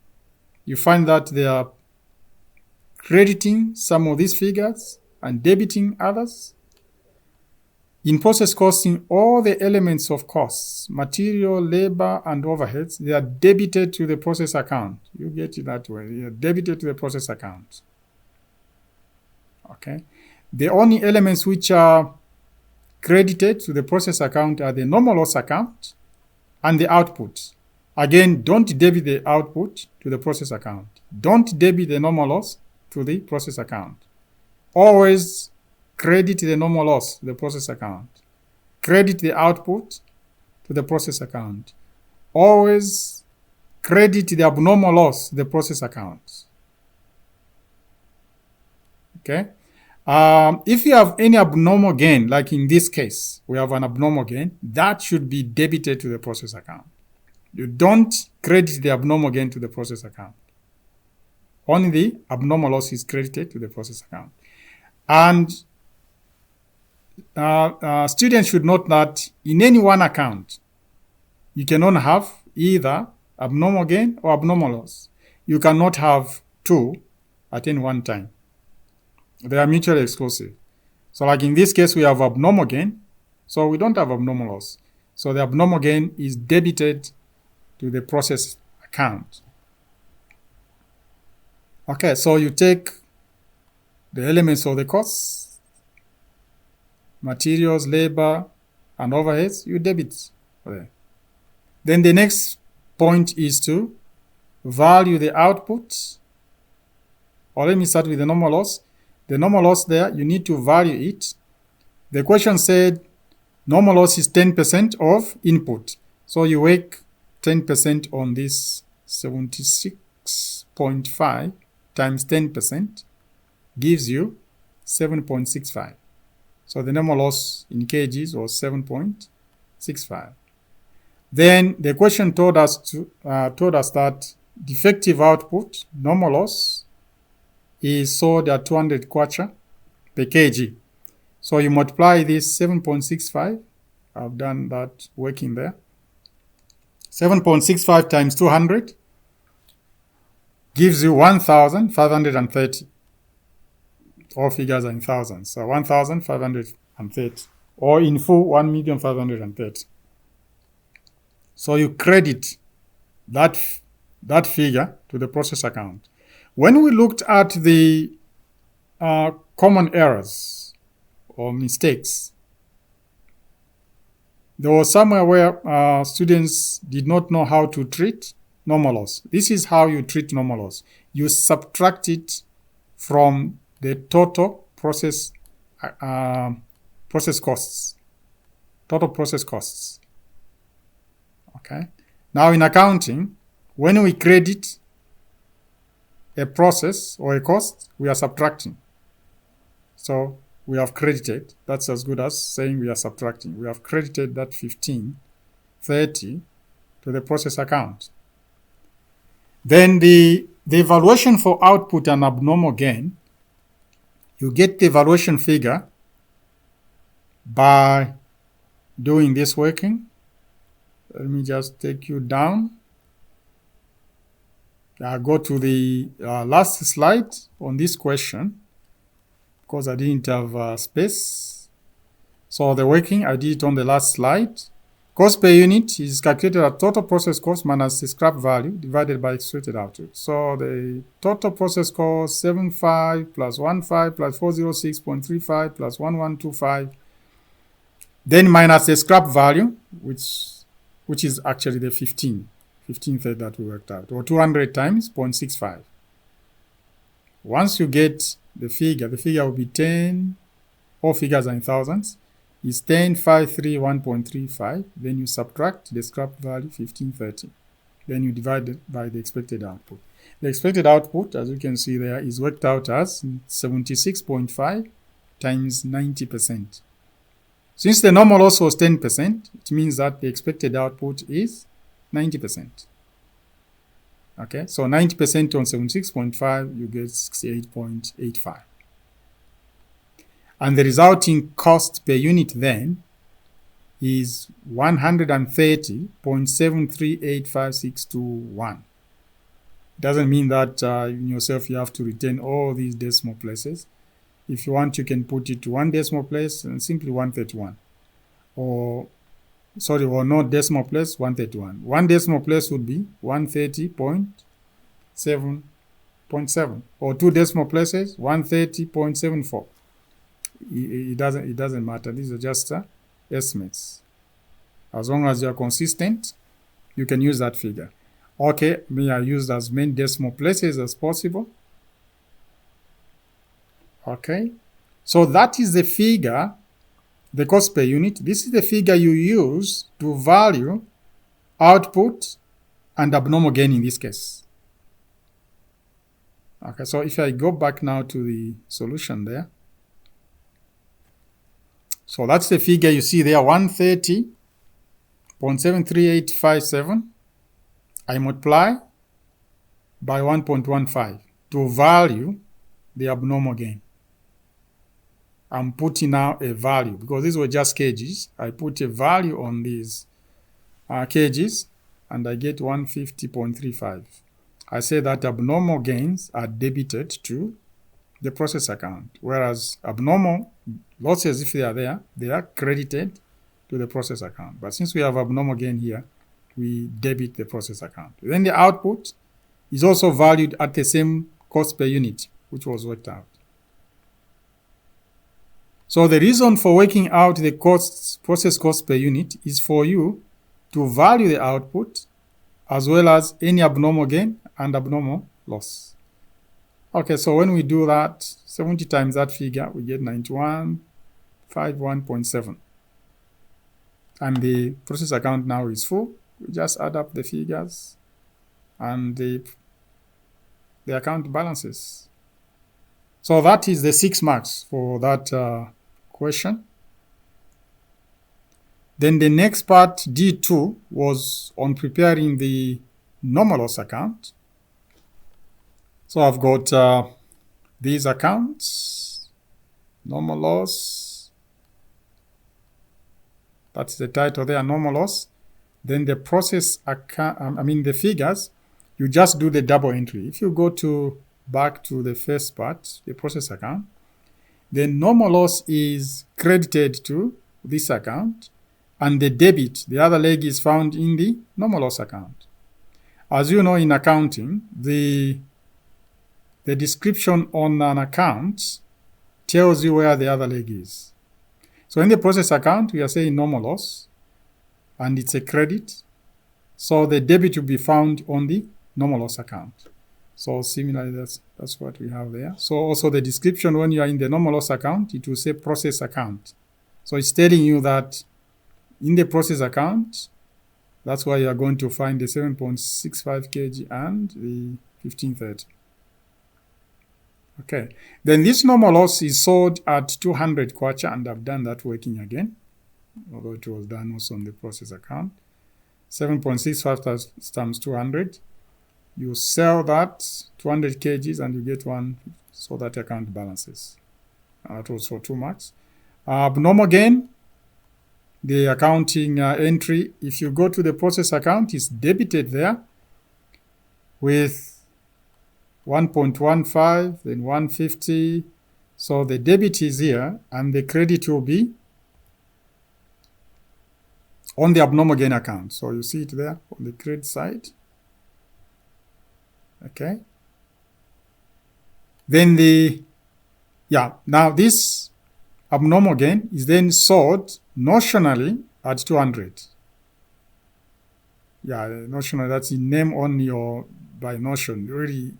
you find that they are crediting some of these figures and debiting others. In process costing, all the elements of costs, material, labor, and overheads, they are debited to the process account. You get it that way. They are debited to the process account. Okay. The only elements which are credited to the process account are the normal loss account and the output. Again, don't debit the output to the process account. Don't debit the normal loss to the process account. Always credit the normal loss to the process account. Credit the output to the process account. Always credit the abnormal loss to the process account. Okay? If you have any abnormal gain, like in this case, we have an abnormal gain, that should be debited to the process account. You don't credit the abnormal gain to the process account. Only the abnormal loss is credited to the process account. And students should note that in any one account, you cannot have either abnormal gain or abnormal loss. You cannot have two at any one time. They are mutually exclusive. So like in this case, we have abnormal gain, so we don't have abnormal loss. So the abnormal gain is debited to the process account. Okay, so you take the elements of the costs, materials, labor, and overheads, you debit. Then the next point is to value the output. Or let me start with the normal loss. The normal loss there, you need to value it. The question said normal loss is 10% of input. So you work 10% on this 76.5 times 10% gives you 7.65. So the normal loss in kgs was 7.65. Then the question told us that defective output, normal loss, is sold at 200 kwacha per kg. So you multiply this 7.65. I've done that working there. 7.65 times 200 gives you 1,530. All figures are in thousands. So 1,530. Or in full, 1,530,000. So you credit that figure to the process account. When we looked at the common errors or mistakes, there was somewhere where students did not know how to treat normal loss. This is how you treat normal loss. You subtract it from the total process costs. Total process costs. Okay. Now in accounting, when we credit a process or a cost, we are subtracting. So we have credited. That's as good as saying we are subtracting. We have credited that 1530 to the process account. Then the evaluation for output and abnormal gain, you get the evaluation figure by doing this working. Let me just take you down. Go to the last slide on this question. because I didn't have space. So the working, I did it on the last slide. Cost per unit is calculated as total process cost minus the scrap value divided by extracted output. So the total process cost 75 plus 15 plus 406.35 plus 1125, then minus the scrap value, which is actually the 15 that we worked out, or 200 times 0.65. Once you get the figure will be 10, all figures are in thousands, is 10,531.35. Then you subtract the scrap value, 1530. Then you divide it by the expected output. The expected output, as you can see there, is worked out as 76.5 times 90%. Since the normal loss was 10%, it means that the expected output is 90%. Okay, so 90% on 76.5, you get 68.85. And the resulting cost per unit then is 130.7385621. Doesn't mean that in yourself you have to retain all these decimal places. If you want, you can put it to one decimal place and simply 131. Or no decimal place, 131. One decimal place would be 130.7.7. Or two decimal places, 130.74. It doesn't matter. These are just estimates. As long as you're consistent, you can use that figure. Okay, may I use as many decimal places as possible? Okay, so that is the figure, the cost per unit. This is the figure you use to value output and abnormal gain in this case. Okay, so if I go back now to the solution there, so that's the figure you see there, 130.73857. I multiply by 1.15 to value the abnormal gain. I'm putting now a value, because these were just kgs. I put a value on these kgs, and I get 150.35. I say that abnormal gains are debited to the process account, whereas abnormal losses, if they are there, they are credited to the process account. But since we have abnormal gain here, we debit the process account. Then the output is also valued at the same cost per unit, which was worked out. So the reason for working out the process cost per unit is for you to value the output as well as any abnormal gain and abnormal loss. Okay, so when we do that, 70 times that figure, we get 9151.7. And the process account now is full. We just add up the figures and the account balances. So that is the 6 marks for that question. Then the next part, D2, was on preparing the normal loss account. So I've got these accounts, normal loss, that's the title there, normal loss. Then the process account, the figures, you just do the double entry. If you go back to the first part, the process account, then normal loss is credited to this account, and the debit, the other leg, is found in the normal loss account. As you know, in accounting, the description on an account tells you where the other leg is. So in the process account, we are saying normal loss, and it's a credit. So the debit will be found on the normal loss account. So similarly, that's what we have there. So also the description, when you are in the normal loss account, it will say process account. So it's telling you that in the process account, that's why you are going to find the 7.65 kg and the 1530. Okay, then this normal loss is sold at 200 kwacha, and I've done that working again, although it was done also on the process account. 7.65 times 200. You sell that 200 kgs and you get one, so that account balances. That was for 2 marks. Abnormal gain, the accounting entry, if you go to the process account, is debited there with 1.15, then 150, So the debit is here, and the credit will be on the abnormal gain account. So you see it there on the credit side. Okay. Then now this abnormal gain is then sold notionally at 200. Yeah, notional, that's in name on your by notion. Really,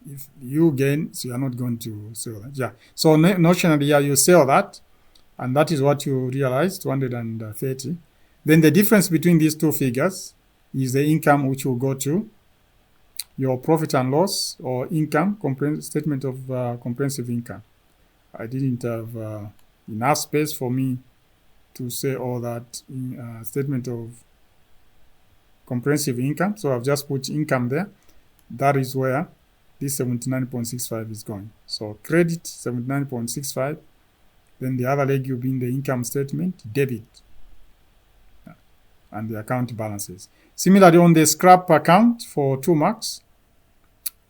if you gain, so you're not going to sell that. Yeah. So notionally, yeah, you sell that, and that is what you realize, 230. Then the difference between these two figures is the income, which will go to your profit and loss or income statement of comprehensive income. I didn't have enough space for me to say all that in statement of comprehensive income, so I've just put income there. That is where this 79.65 is going. So credit 79.65, then the other leg will be in the income statement, debit, and the account balances. Similarly, on the scrap account for 2 marks,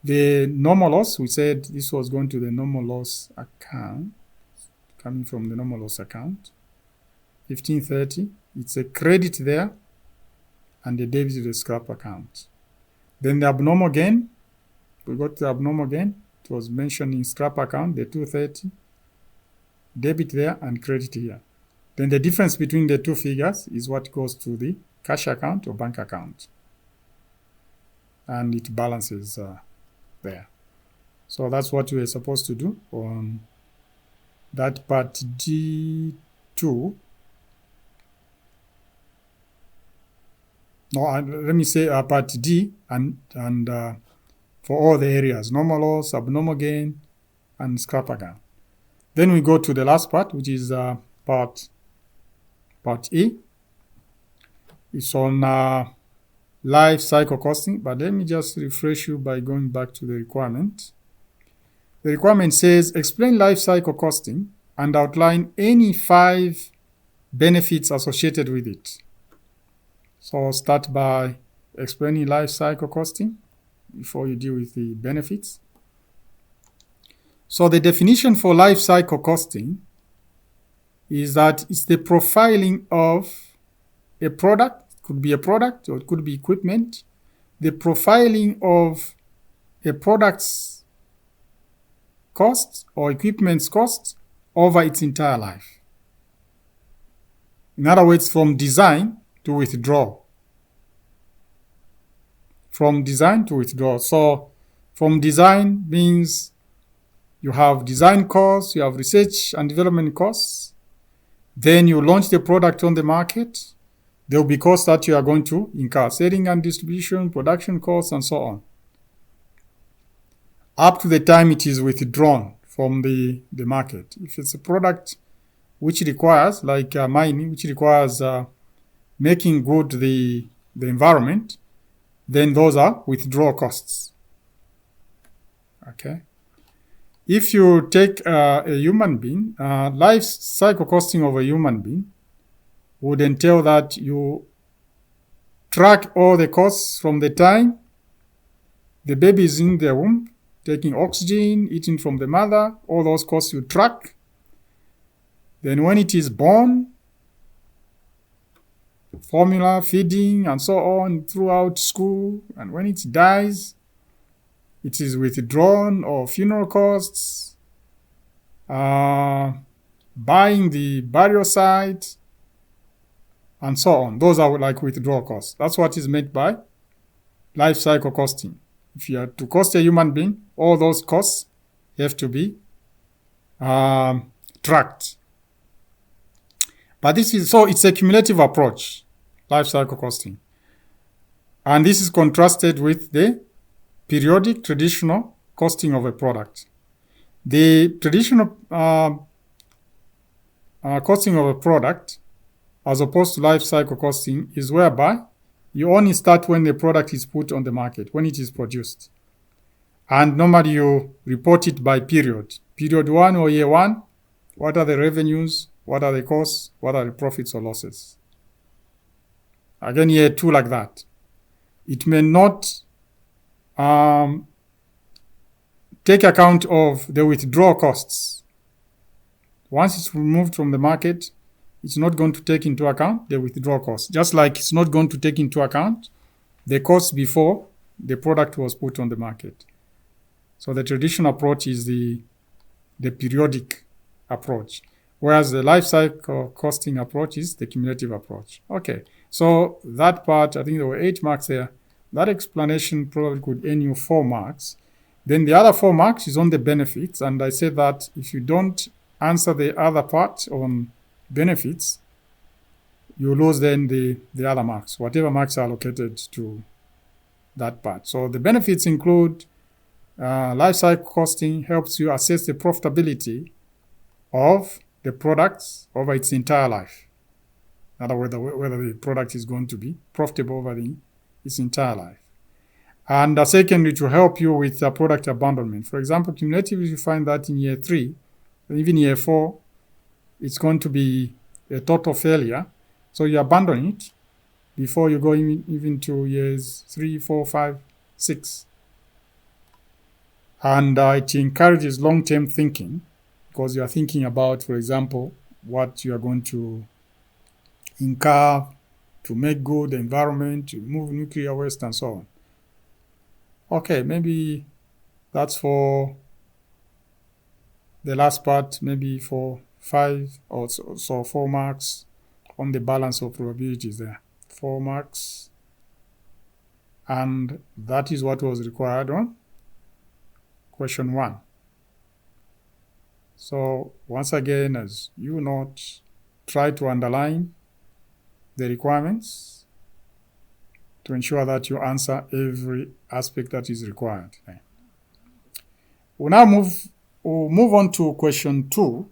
the normal loss, we said this was going to the normal loss account, coming from the normal loss account, 1530. It's a credit there, and the debit to the scrap account. Then the abnormal gain, we got the abnormal gain. It was mentioned in scrap account, the 230, debit there and credit here. Then the difference between the two figures is what goes to the cash account or bank account, and it balances there. So that's what we are supposed to do on that part D2. No, let me say part D and for all the areas, normal loss, abnormal gain, and scrap account. Then we go to the last part, which is part E. It's on life cycle costing, but let me just refresh you by going back to the requirement. The requirement says, explain life cycle costing and outline any 5 benefits associated with it. So start by explaining life cycle costing before you deal with the benefits. So the definition for life cycle costing is that it's the profiling of a product. It could be a product or it could be equipment. The profiling of a product's cost or equipment's cost over its entire life. In other words, from design to withdrawal. From design to withdrawal. So from design means you have design costs, you have research and development costs. Then you launch the product on the market. There will be costs that you are going to incur, selling and distribution, production costs, and so on, up to the time it is withdrawn from the market. If it's a product which requires, like mining, which requires making good the environment, then those are withdrawal costs. Okay. If you take a human being, life cycle costing of a human being would entail that you track all the costs from the time the baby is in the womb, taking oxygen, eating from the mother, all those costs you track. Then when it is born, formula, feeding, and so on throughout school. And when it dies, it is withdrawn or funeral costs, buying the burial site, and so on. Those are like withdrawal costs. That's what is meant by life cycle costing. If you are to cost a human being, all those costs have to be tracked. But it's a cumulative approach, life cycle costing. And this is contrasted with the periodic traditional costing of a product. The traditional costing of a product, as opposed to life cycle costing, is whereby you only start when the product is put on the market, when it is produced. And normally you report it by period. Period 1 or year 1, what are the revenues, what are the costs, what are the profits or losses. Again, year 2 like that. It may not take account of the withdrawal costs Once it's removed from the market, it's not going to take into account the withdrawal cost, just like it's not going to take into account the cost before the product was put on the market. So the traditional approach is the periodic approach, whereas the life cycle costing approach is the cumulative approach. Okay, so that part, I think there were 8 marks there. That explanation probably could earn you 4 marks. Then the other 4 marks is on the benefits, and I said that if you don't answer the other part on benefits, you lose then the other marks, whatever marks are allocated to that part. So the benefits include life cycle costing helps you assess the profitability of the products over its entire life. In other words, whether the product is going to be profitable over its entire life. And secondly, to help you with product abandonment. For example, cumulatively, you find that in year 3, even year 4, it's going to be a total failure. So you abandon it before you go even to years 3, 4, 5, 6. And it encourages long-term thinking because you are thinking about, for example, what you are going to incur to make good the environment, to remove nuclear waste, and so on. Okay, maybe that's for the last part, maybe for 5 or so 4 marks on the balance of probabilities there. 4 marks. And that is what was required on question 1. So once again, as you note, try to underline the requirements to ensure that you answer every aspect that is required. Okay. We'll now move on to question 2.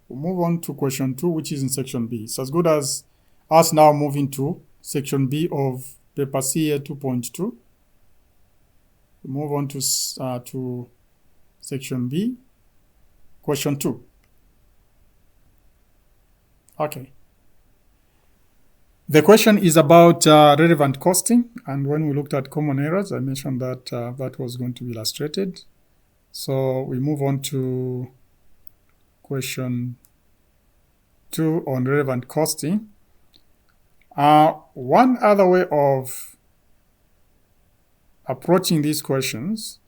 We'll move on to question 2, which is in section B. It's as good as us now moving to section B of paper CA 2.2. We'll move on to section B, question 2. Okay. The question is about relevant costing, and when we looked at common errors, I mentioned that that was going to be illustrated. So we move on to question 2 on relevant costing. One other way of approaching these questions,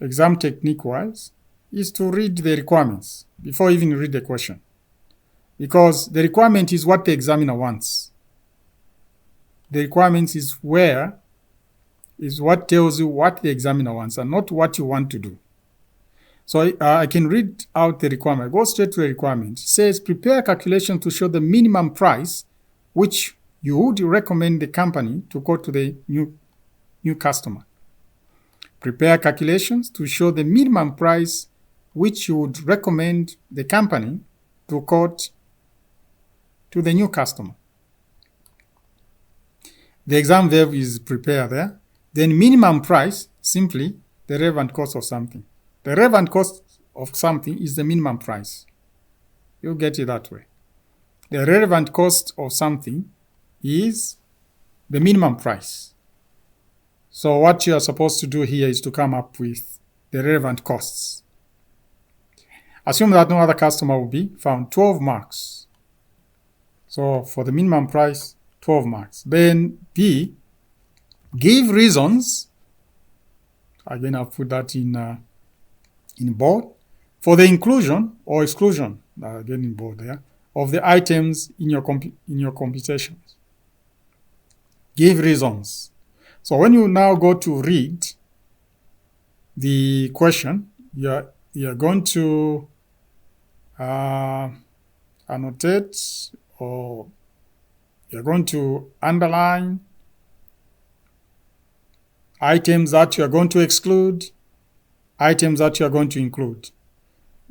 exam technique-wise, is to read the requirements before even read the question. Because the requirement is what the examiner wants. The requirements is what tells you what the examiner wants and not what you want to do. So I can read out the requirement. Go straight to the requirement. It says, prepare a calculation to show the minimum price which you would recommend the company to quote to the new customer. Prepare calculations to show the minimum price which you would recommend the company to quote to the new customer. The exam verb is prepare there. Then minimum price, simply the relevant cost of something. The relevant cost of something is the minimum price. You get it that way. The relevant cost of something is the minimum price. So what you are supposed to do here is to come up with the relevant costs. Assume that no other customer will be found. 12 marks. So for the minimum price, 12 marks. Then B, give reasons. Again, I'll put that in bold. For the inclusion or exclusion, again in bold there, of the items in your computations. Give reasons. So when you now go to read the question, you're going to annotate, or you're going to underline items that you're going to exclude, items that you're going to include.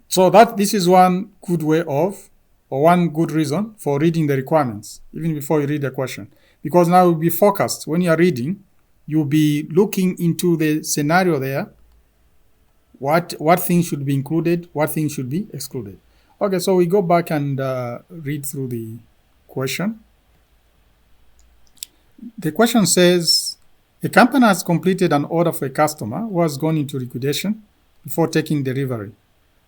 So this is one good way of, or one good reason for reading the requirements, even before you read the question. Because now you'll be focused. When you're reading, you'll be looking into the scenario there, what things should be included, what things should be excluded. Okay, so we go back and read through the question. The question says, a company has completed an order for a customer who has gone into liquidation before taking delivery.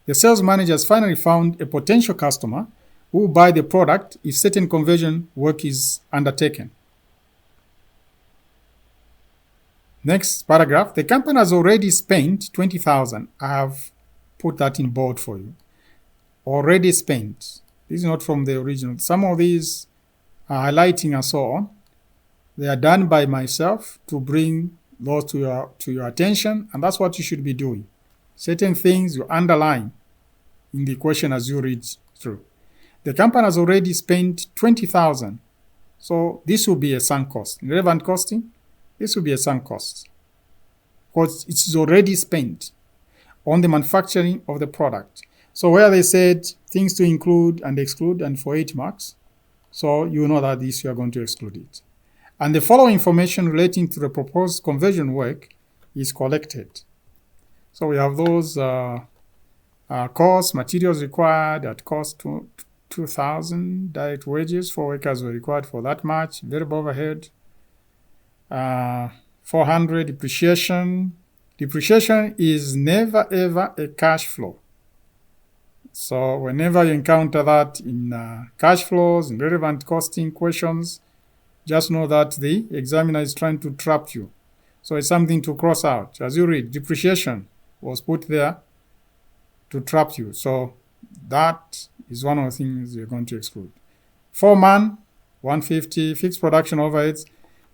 The sales manager has finally found a potential customer who will buy the product if certain conversion work is undertaken. Next paragraph, the company has already spent 20,000. I have put that in bold for you. Already spent. This is not from the original. Some of these are highlighting and so on. They are done by myself to bring those to your attention, and that's what you should be doing. Certain things you underline in the question as you read through. The company has already spent 20,000. So this will be a sunk cost. In relevant costing, this will be a sunk cost because it is already spent on the manufacturing of the product. So where they said things to include and exclude and for 8 marks, so you know that this you are going to exclude it. And the following information relating to the proposed conversion work is collected. So we have those costs, materials required at cost 2,000, direct wages for workers were required for that much, variable overhead, 400 depreciation. Depreciation is never ever a cash flow. So whenever you encounter that in cash flows, in relevant costing questions, just know that the examiner is trying to trap you. So it's something to cross out. As you read, depreciation was put there to trap you. So that is one of the things you're going to exclude. Foreman, 150, fixed production overheads.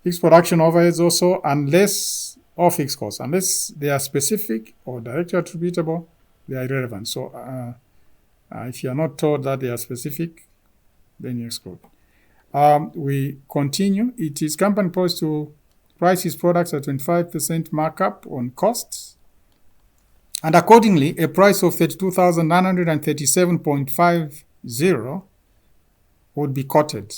Fixed production overheads also, unless, or fixed costs, unless they are specific or directly attributable, they are irrelevant. So if you are not told that they are specific, then you exclude. We continue. It is company policy to price its products at 25% markup on costs. And accordingly, a price of 32,937.50 would be quoted.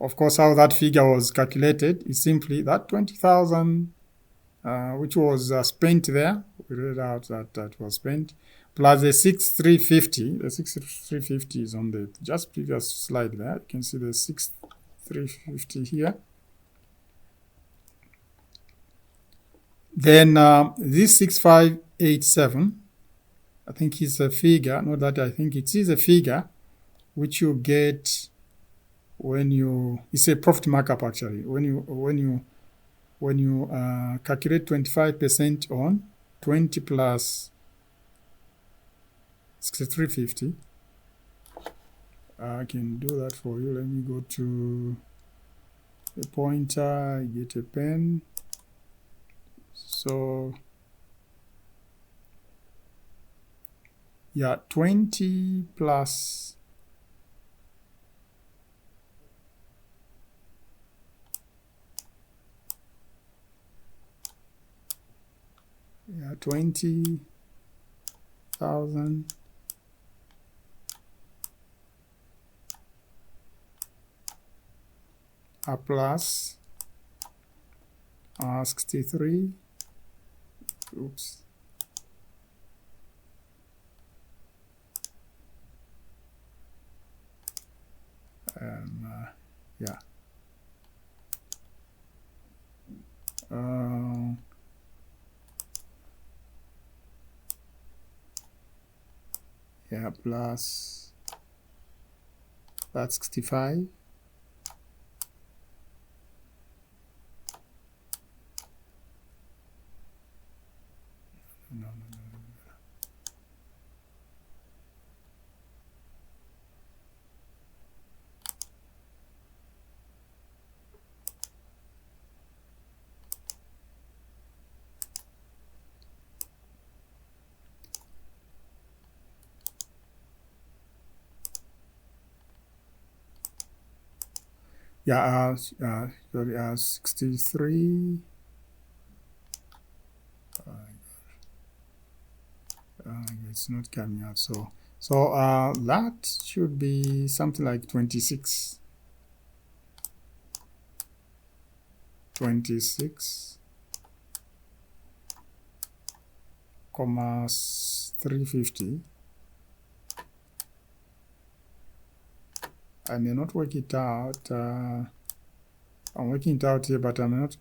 Of course, how that figure was calculated is simply that 20,000, which was spent there. We read out that was spent, plus the 6,350. The 6,350 is on the just previous slide there. You can see the 6,350 here. Then this 6,587, I think is a figure, not that I think it is a figure, which you get when you, it's a profit markup actually, when you calculate 25% on 20 plus 6,350. I can do that for you. Let me go to a pointer, get a pen. So yeah, 20 plus 20,000 plus 63. Oops. Yeah. Yeah, plus that's 65. No. Yeah, 63. It's not coming out. So that should be something like 26. 26, 350. I may not work it out. I'm working it out here, but I may not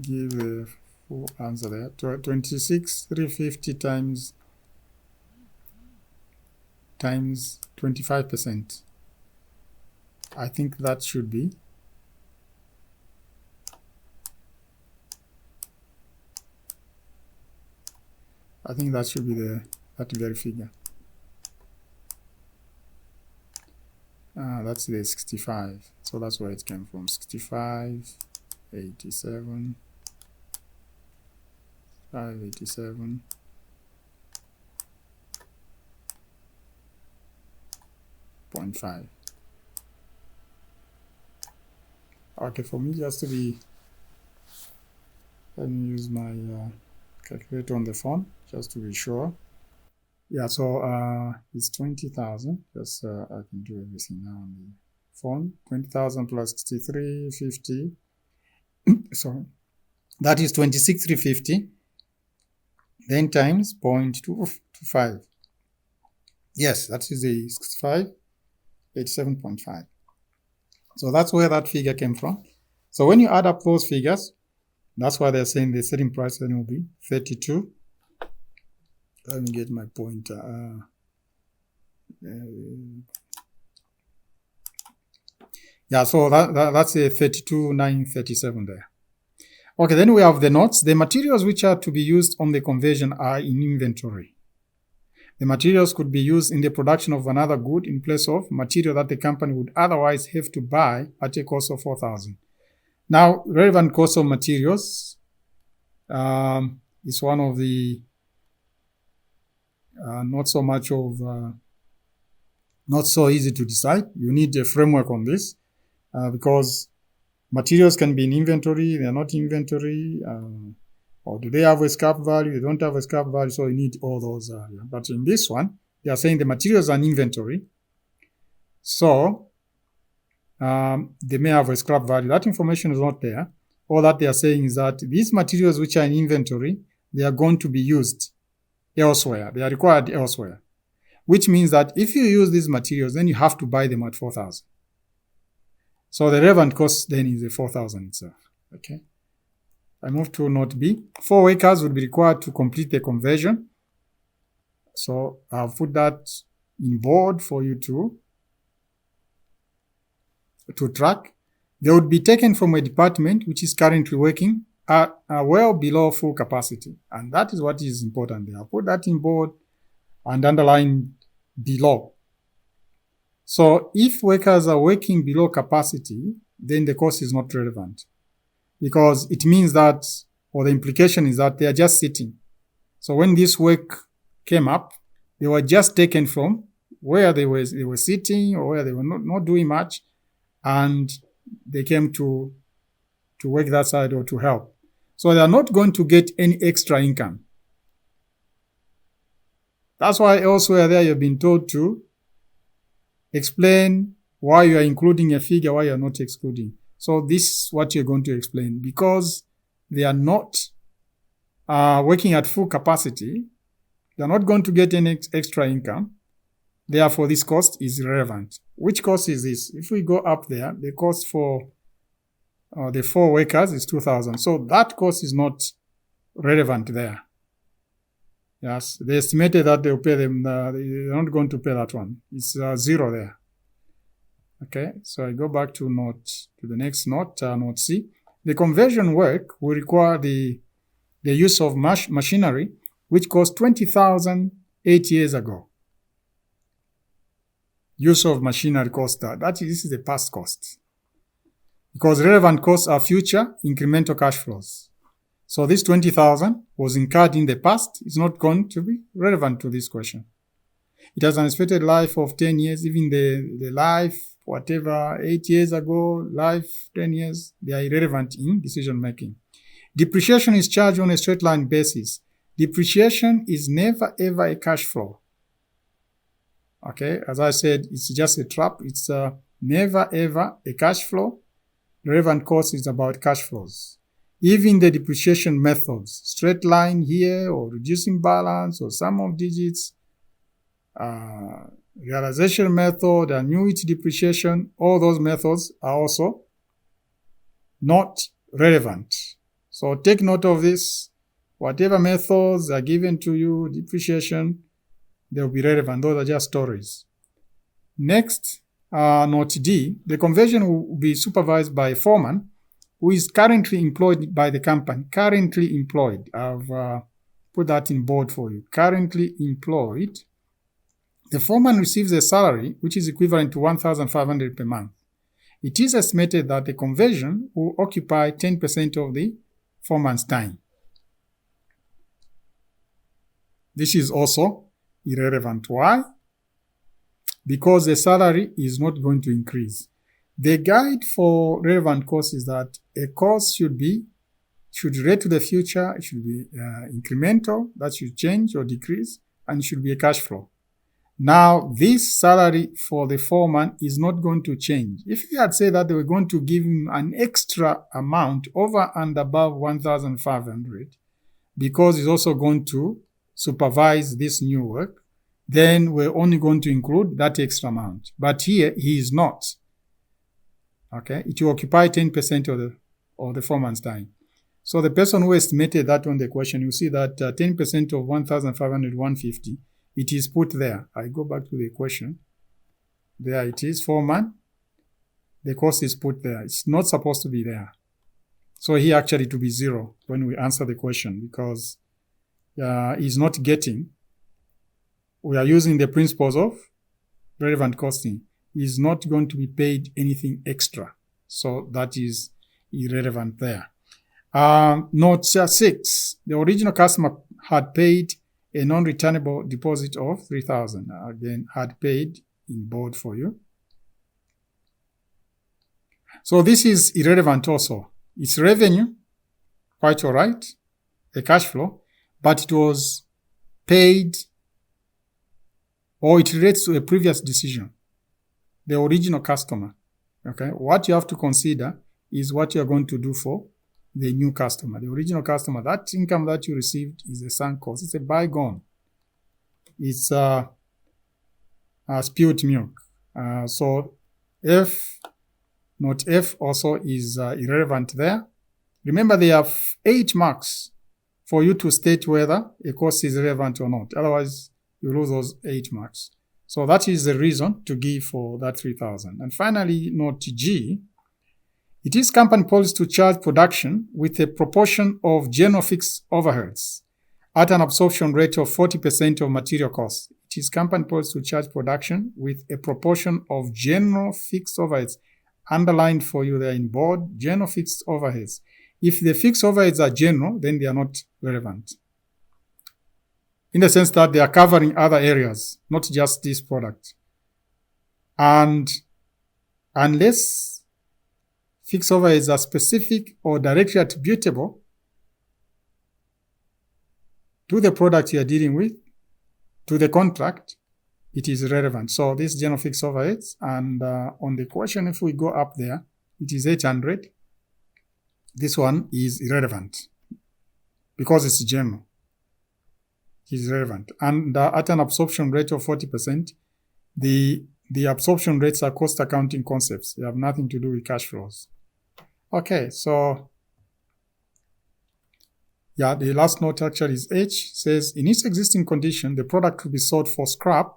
give a full answer there. 26,350 times 25%. I think that should be that very figure. That's the 65. So that's where it came from. 65, 87, 587. .5. Okay, for me just to be, let me use my calculator on the phone just to be sure. Yeah, so it's 20,000. Just I can do everything now on the phone. 20,000 plus 6350. Sorry, that is 26,350. Then times 0.225. Yes, that is the 65. 87.5. So that's where that figure came from. So when you add up those figures, that's why they're saying the selling price then will be 32. Let me get my pointer. Yeah, so that's a 32,937 there. Okay, then we have the notes. The materials which are to be used on the conversion are in inventory. The materials could be used in the production of another good in place of material that the company would otherwise have to buy at a cost of 4,000. Now, relevant cost of materials is one of the not so easy to decide. You need a framework on this because materials can be in inventory, they are not inventory. Or do they have a scrap value? They don't have a scrap value, so you need all those. But in this one, they are saying the materials are in inventory. So they may have a scrap value. That information is not there. All that they are saying is that these materials which are in inventory, they are going to be used elsewhere. They are required elsewhere. Which means that if you use these materials, then you have to buy them at 4,000. So the relevant cost then is the 4,000 itself. Okay. I move to note B. 4 workers would be required to complete the conversion. So I'll put that in bold for you to track. They would be taken from a department which is currently working at well below full capacity. And that is what is important there. I'll put that in bold and underline below. So if workers are working below capacity, then the cost is not relevant. Because it means that, or the implication is that they are just sitting. So when this work came up, they were just taken from where they were sitting or where they were not doing much, and they came to work that side or to help. So they are not going to get any extra income. That's why elsewhere there you've been told to explain why you are including a figure, why you are not excluding. So this is what you're going to explain. Because they are not working at full capacity, they are not going to get any extra income. Therefore, this cost is irrelevant. Which cost is this? If we go up there, the cost for the 4 workers is 2,000. So that cost is not relevant there. Yes, they estimated that they'll pay them. They're not going to pay that one. It's 0 there. Okay, so I go back to the next note, note C. The conversion work will require the use of machinery, which cost 20,000 8 years ago. Use of machinery cost this is the past cost. Because relevant costs are future incremental cash flows. So this 20,000 was incurred in the past. It's not going to be relevant to this question. It has an expected life of 10 years, even the life, whatever, 8 years ago, life, 10 years, they are irrelevant in decision making. Depreciation is charged on a straight line basis. Depreciation is never ever a cash flow. Okay, as I said, it's just a trap. It's never ever a cash flow. Relevant cost is about cash flows. Even the depreciation methods, straight line here or reducing balance or sum of digits, realization method, annuity depreciation, all those methods are also not relevant. So take note of this. Whatever methods are given to you, depreciation, they'll be relevant. Those are just stories. Next, note D, the conversion will be supervised by a foreman who is currently employed by the company. Currently employed. I've put that in bold for you. Currently employed. The foreman receives a salary which is equivalent to $1,500 per month. It is estimated that the conversion will occupy 10% of the foreman's time. This is also irrelevant. Why? Because the salary is not going to increase. The guide for relevant costs is that a cost should relate to the future, it should be incremental, that should change or decrease, and it should be a cash flow. Now, this salary for the foreman is not going to change. If they had said that they were going to give him an extra amount over and above 1,500, because he's also going to supervise this new work, then we're only going to include that extra amount. But here, he is not. Okay? It will occupy 10% of the foreman's time. So the person who estimated that on the question, you see that 10% of 1,500, 150, it is put there. I go back to the question. There it is, foreman. The cost is put there. It's not supposed to be there. So here actually to be 0 when we answer the question, because he's not getting. We are using the principles of relevant costing. He's not going to be paid anything extra. So that is irrelevant there. Note 6. The original customer had paid a non-returnable deposit of $3,000. Again, had paid in bold for you. So this is irrelevant also. It's revenue, quite all right, a cash flow, but it was paid, or it relates to a previous decision, the original customer. Okay, what you have to consider is what you're going to do for the new customer. The original customer, that income that you received is a sunk cost. It's a bygone. It's spilled milk. So note F also is irrelevant there. Remember, there are 8 marks for you to state whether a cost is relevant or not. Otherwise, you lose those 8 marks. So that is the reason to give for that 3,000. And finally, note G. It is company policy to charge production with a proportion of general fixed overheads at an absorption rate of 40% of material costs. It is company policy to charge production with a proportion of general fixed overheads. Underlined for you there in bold, general fixed overheads. If the fixed overheads are general, then they are not relevant. In the sense that they are covering other areas, not just this product. And unless fixed overheads are specific or directly attributable to the product you are dealing with, to the contract, it is relevant. So this general fixed overheads, and on the question, if we go up there, it is 800. This one is irrelevant because it's general. It is relevant. And at an absorption rate of 40%, the absorption rates are cost accounting concepts. They have nothing to do with cash flows. Okay, so yeah, the last note actually is H. Says, in its existing condition, the product will be sold for scrap,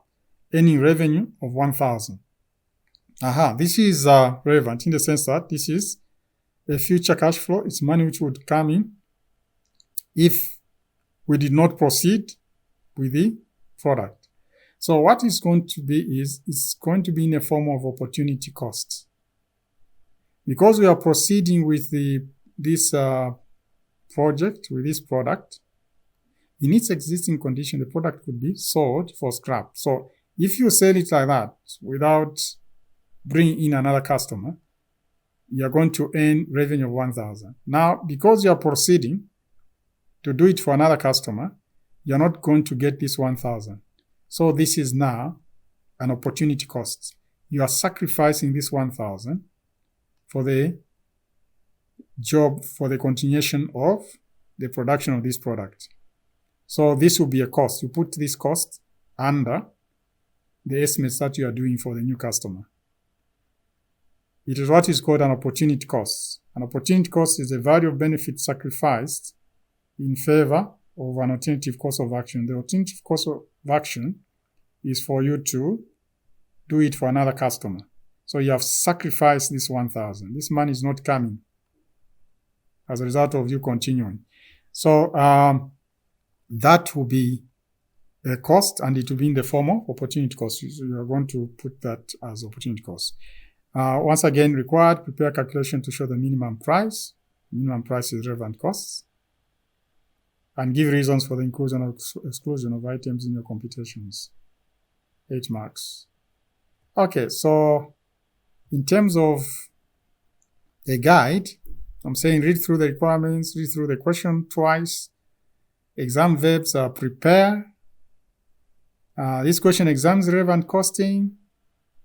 earning revenue of 1,000. This is relevant in the sense that this is a future cash flow. It's money which would come in if we did not proceed with the product. So what it's going to be is, it's going to be in a form of opportunity costs. Because we are proceeding with this project, with this product, in its existing condition, the product could be sold for scrap. So if you sell it like that without bringing in another customer, you're going to earn revenue of 1,000. Now, because you're proceeding to do it for another customer, you're not going to get this 1,000. So this is now an opportunity cost. You are sacrificing this 1,000 for the job, for the continuation of the production of this product. So this will be a cost. You put this cost under the estimates that you are doing for the new customer. It is what is called an opportunity cost. An opportunity cost is the value of benefit sacrificed in favor of an alternative course of action. The alternative course of action is for you to do it for another customer. So you have sacrificed this 1,000. This money is not coming as a result of you continuing. So that will be a cost, and it will be in the form of opportunity cost. So you are going to put that as opportunity cost. Once again, required, prepare calculation to show the minimum price. Minimum price is relevant costs. And give reasons for the inclusion or exclusion of items in your computations. 8 marks. Okay, so in terms of a guide, I'm saying read through the requirements, read through the question twice. Exam verbs are prepare. This question examines relevant costing,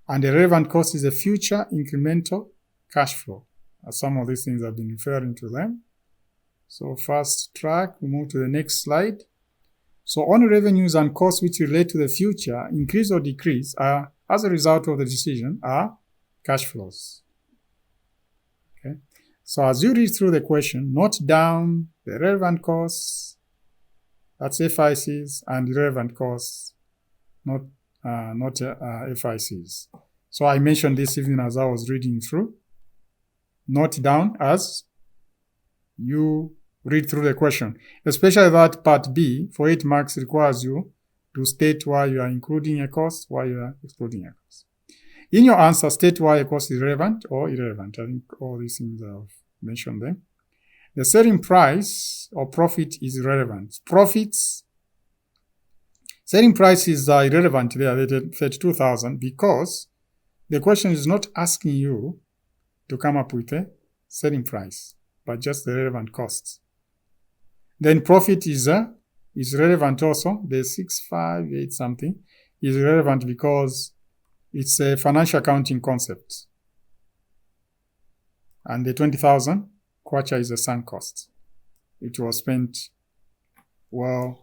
and the relevant cost is a future incremental cash flow. Some of these things I've been referring to them. So fast track, we move to the next slide. So only revenues and costs which relate to the future, increase or decrease, are, as a result of the decision, are cash flows. Okay. So as you read through the question, note down the relevant costs, that's FICs, and irrelevant costs, not FICs. So I mentioned this even as I was reading through. Note down as you read through the question, especially that part B for 8 marks requires you to state why you are including a cost, why you are excluding a cost. In your answer, state why a cost is relevant or irrelevant. I think all these things I've mentioned them. The selling price or profit is irrelevant. Selling price is irrelevant there, 32,000, because the question is not asking you to come up with a selling price, but just the relevant costs. Then profit is relevant also. The 658 something is relevant because it's a financial accounting concept. And the 20,000 kwacha is a sunk cost. It was spent well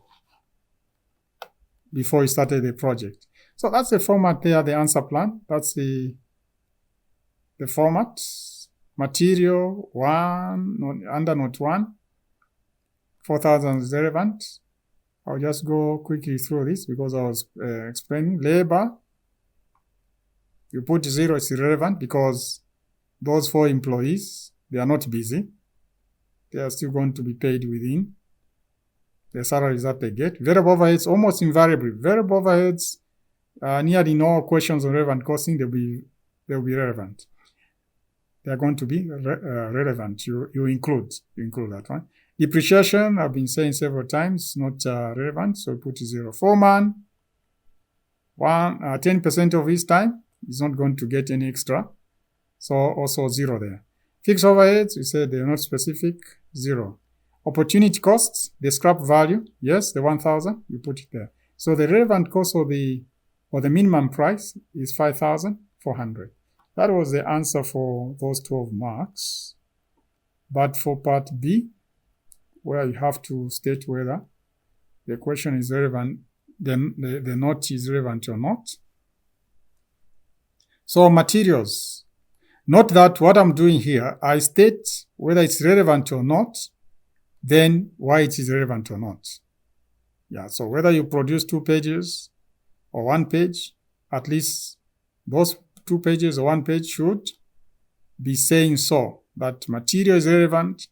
before you started the project. So that's the format there, the answer plan. That's the format. Material 1, under note 1. 4,000 is relevant. I'll just go quickly through this because I was explaining. Labor, you put 0, it's irrelevant because those 4 employees, they are not busy. They are still going to be paid within the salaries that they get. Variable overheads, almost invariably. Variable overheads, nearly no questions on relevant costing, they'll be relevant. They are going to be relevant. You include that one. Depreciation, I've been saying several times, not relevant, so put 0. Foreman, 10% of his time is not going to get any extra, so also 0 there. Fixed overheads, we said they're not specific, 0. Opportunity costs, the scrap value, yes, the 1,000, you put it there. So the relevant cost or the minimum price is 5,400. That was the answer for those 12 marks. But for part B, where you have to state whether the question is relevant, then the note is relevant or not. So materials. Note that what I'm doing here, I state whether it's relevant or not, then why it is relevant or not. Yeah, so whether you produce 2 pages or 1 page, at least those 2 pages or 1 page should be saying so, that material is relevant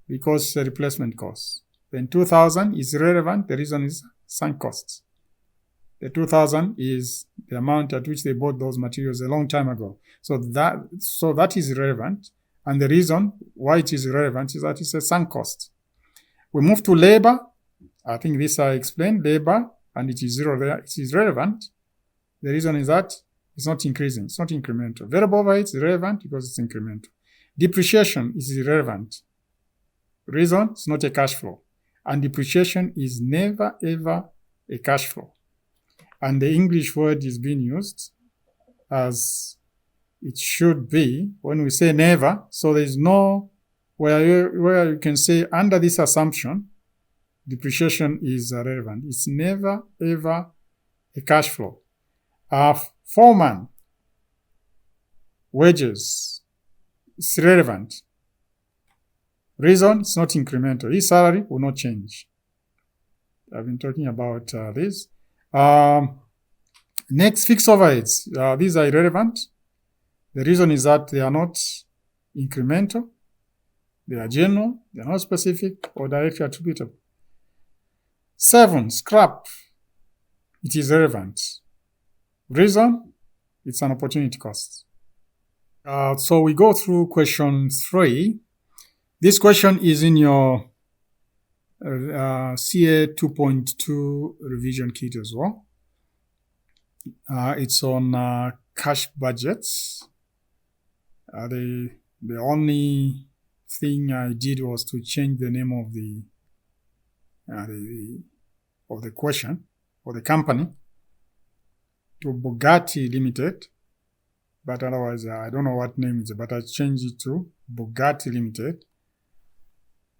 because it's a replacement cost. Then 2,000 is relevant, the reason is sunk costs. The 2,000 is the amount at which they bought those materials a long time ago. So that is relevant, and the reason why it is relevant is that it's a sunk cost. We move to labor. I think this I explained, labor, and it is 0 there. It is relevant. The reason is that it's not increasing, it's not incremental. Variable overhead is relevant because it's incremental. Depreciation is irrelevant. Reason, it's not a cash flow. And depreciation is never ever a cash flow. And the English word is being used as it should be when we say never. So there's no where you can say under this assumption, depreciation is relevant. It's never ever a cash flow. Foreman wages is relevant Reason, it's not incremental. His salary will not change. I've been talking about this. Next, fixed overheads. These are irrelevant. The reason is that they are not incremental. They are general, they are not specific or directly attributable. 7, scrap. It is relevant. Reason, it's an opportunity cost. So we go through question 3. This question is in your CA 2.2 revision kit as well. It's on cash budgets. The only thing I did was to change the name of the question or the company to Bugatti Limited, but otherwise I don't know what name it is, but I changed it to Bugatti Limited.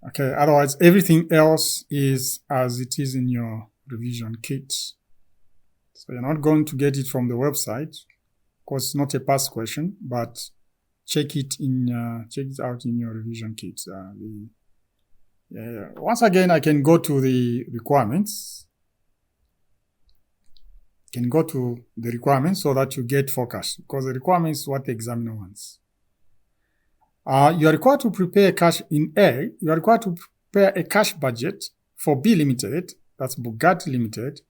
Okay, otherwise everything else is as it is in your revision kit. So you're not going to get it from the website because it's not a past question, but check it out in your revision kit. Once again, I can go to the requirements. So that you get focused, because the requirements is what the examiner wants. You are required to prepare you are required to prepare a cash budget for B Limited, that's Bugatti Limited,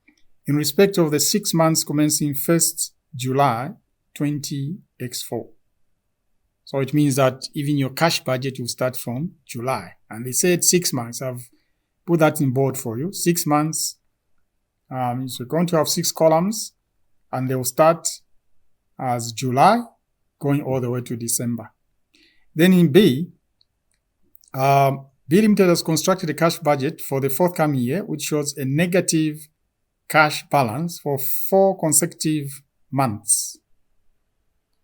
in respect of the 6 months commencing 1st July 20x4. So it means that even your cash budget will start from July. And they said 6 months. I've put that in bold for you. 6 months. So you're going to have 6 columns, and they will start as July, going all the way to December. Then in B, B Limited has constructed a cash budget for the forthcoming year, which shows a negative cash balance for 4 consecutive months.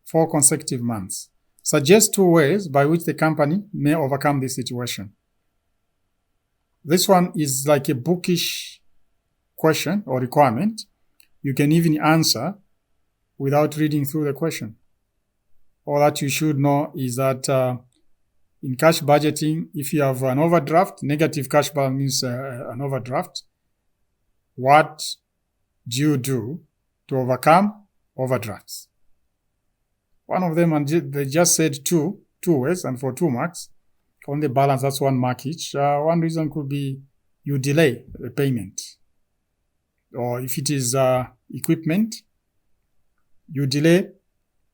4 consecutive months. Suggest 2 ways by which the company may overcome this situation. This one is like a bookish question or requirement. You can even answer without reading through the question. All that you should know is that in cash budgeting, if you have an overdraft, negative cash balance means an overdraft. What do you do to overcome overdrafts? One of them, and they just said two ways, and for 2 marks. On the balance, that's 1 mark each. One reason could be you delay the payment. Or if it is equipment, you delay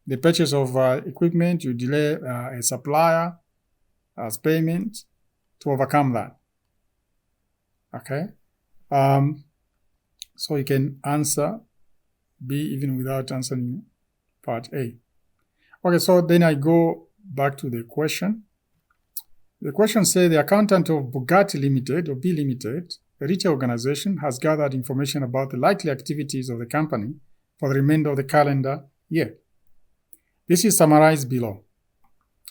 the purchase of equipment, you delay a supplier as payment to overcome that. Okay? So you can answer B even without answering part A. Okay, so then I go back to the question. The question says the accountant of Bugatti Limited or B Limited, a retail organization, has gathered information about the likely activities of the company for the remainder of the calendar year. This is summarized below.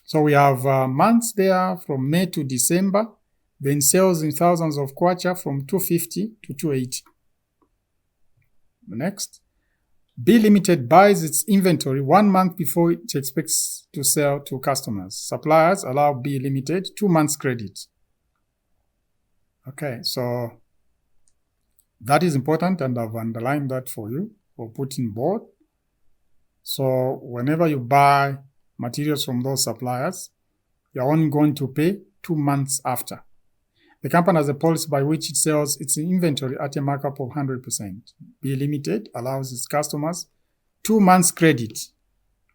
So we have months there from May to December, then sales in thousands of kwacha from 250 to 280. Next. B Limited buys its inventory 1 month before it expects to sell to customers. Suppliers allow B Limited 2 months credit. Okay, so that is important, and I've underlined that for you or put in bold. So whenever you buy materials from those suppliers, you're only going to pay 2 months after. The company has a policy by which it sells its inventory at a markup of 100%. B Limited allows its customers 2 months credit.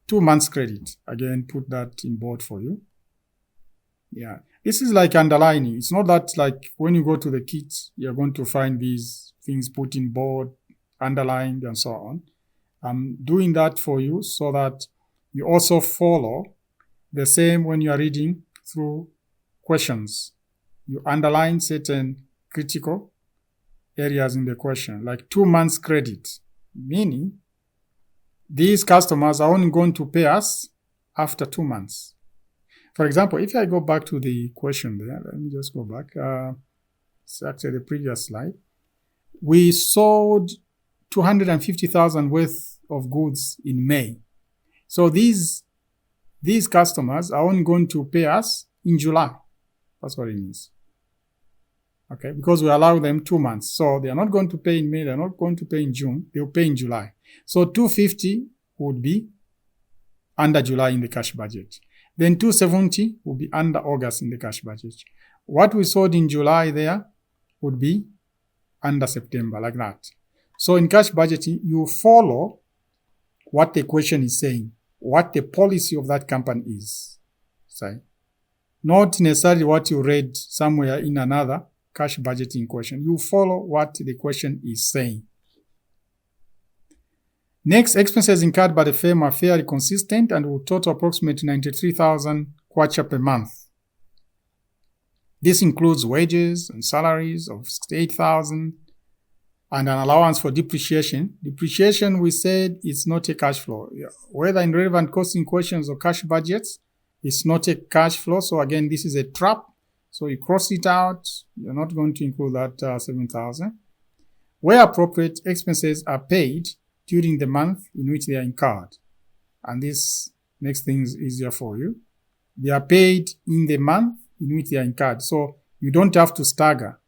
2 months credit. Again, put that in bold for you. Yeah. This is like underlining. It's not that like when you go to the kit, you're going to find these things put in bold, underlined, and so on. I'm doing that for you so that you also follow the same when you are reading through questions. You underline certain critical areas in the question, like 2 months credit, meaning these customers are only going to pay us after 2 months. For example, if I go back to the question there, let me just go back. It's actually the previous slide. We sold 250,000 worth of goods in May. So these customers are only going to pay us in July. That's what it means. Okay, because we allow them 2 months. So they are not going to pay in May, they're not going to pay in June, they'll pay in July. So 250 would be under July in the cash budget. Then 270 would be under August in the cash budget. What we sold in July there would be under September, like that. So in cash budgeting, you follow what the question is saying, what the policy of that company is. Say, not necessarily what you read somewhere in another cash budgeting question. You follow what the question is saying. Next, expenses incurred by the firm are fairly consistent and will total approximately 93,000 kwacha per month. This includes wages and salaries of 68,000 and an allowance for depreciation. Depreciation, we said, is not a cash flow. Whether in relevant costing questions or cash budgets, it's not a cash flow. So again, this is a trap. So you cross it out. You're not going to include that 7,000. Where appropriate, expenses are paid during the month in which they are incurred. And this makes things easier for you. They are paid in the month in which they are incurred. So you don't have to stagger.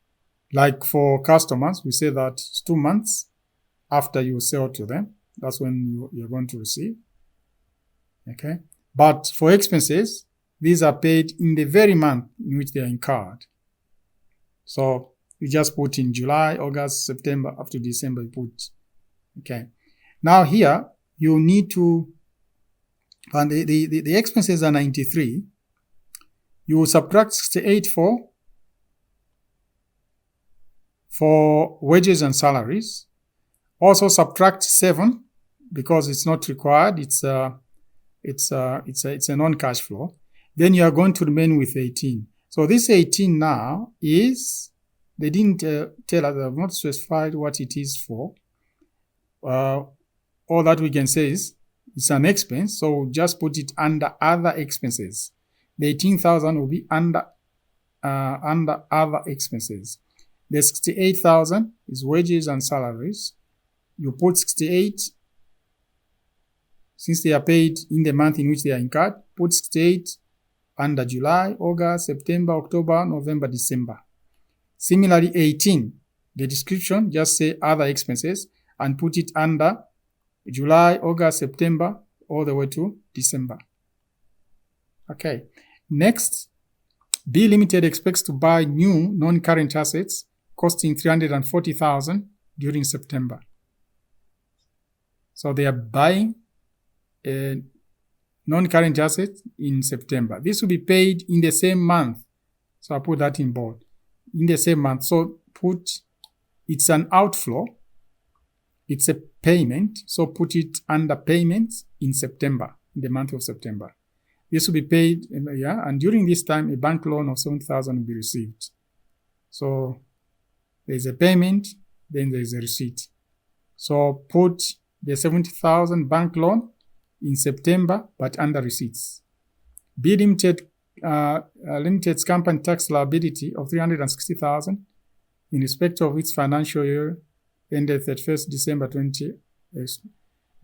Like for customers, we say that it's 2 months after you sell to them. That's when you're going to receive. Okay. But for expenses, these are paid in the very month in which they are incurred. So you just put in July, August, September, up to December, you put. Okay. Now here, you need to, and the expenses are 93. You will subtract 68 for wages and salaries. Also subtract 7 because it's not required. It's a non-cash flow. Then you are going to remain with 18. So this 18 now is, they didn't tell us, they have not specified what it is for. All that we can say is it's an expense, so we'll just put it under other expenses. The 18,000 will be under other expenses. The 68,000 is wages and salaries. You put 68, since they are paid in the month in which they are incurred, put 68 under July, August, September, October, November, December. Similarly, 18, the description, just say other expenses and put it under July, August, September, all the way to December. Okay. Next, B Limited expects to buy new non-current assets costing 340,000 during September. So they are buying a non-current asset in September. This will be paid in the same month. So I put that in bold. In the same month. So it's an outflow. It's a payment. So put it under payments in September, in the month of September. This will be paid, and during this time, a bank loan of 7,000 will be received. So there's a payment, then there's a receipt. So put the 70,000 bank loan in September, but under receipts. B Limited, Limited's company tax liability of 360,000 in respect of its financial year ended 31st December 20.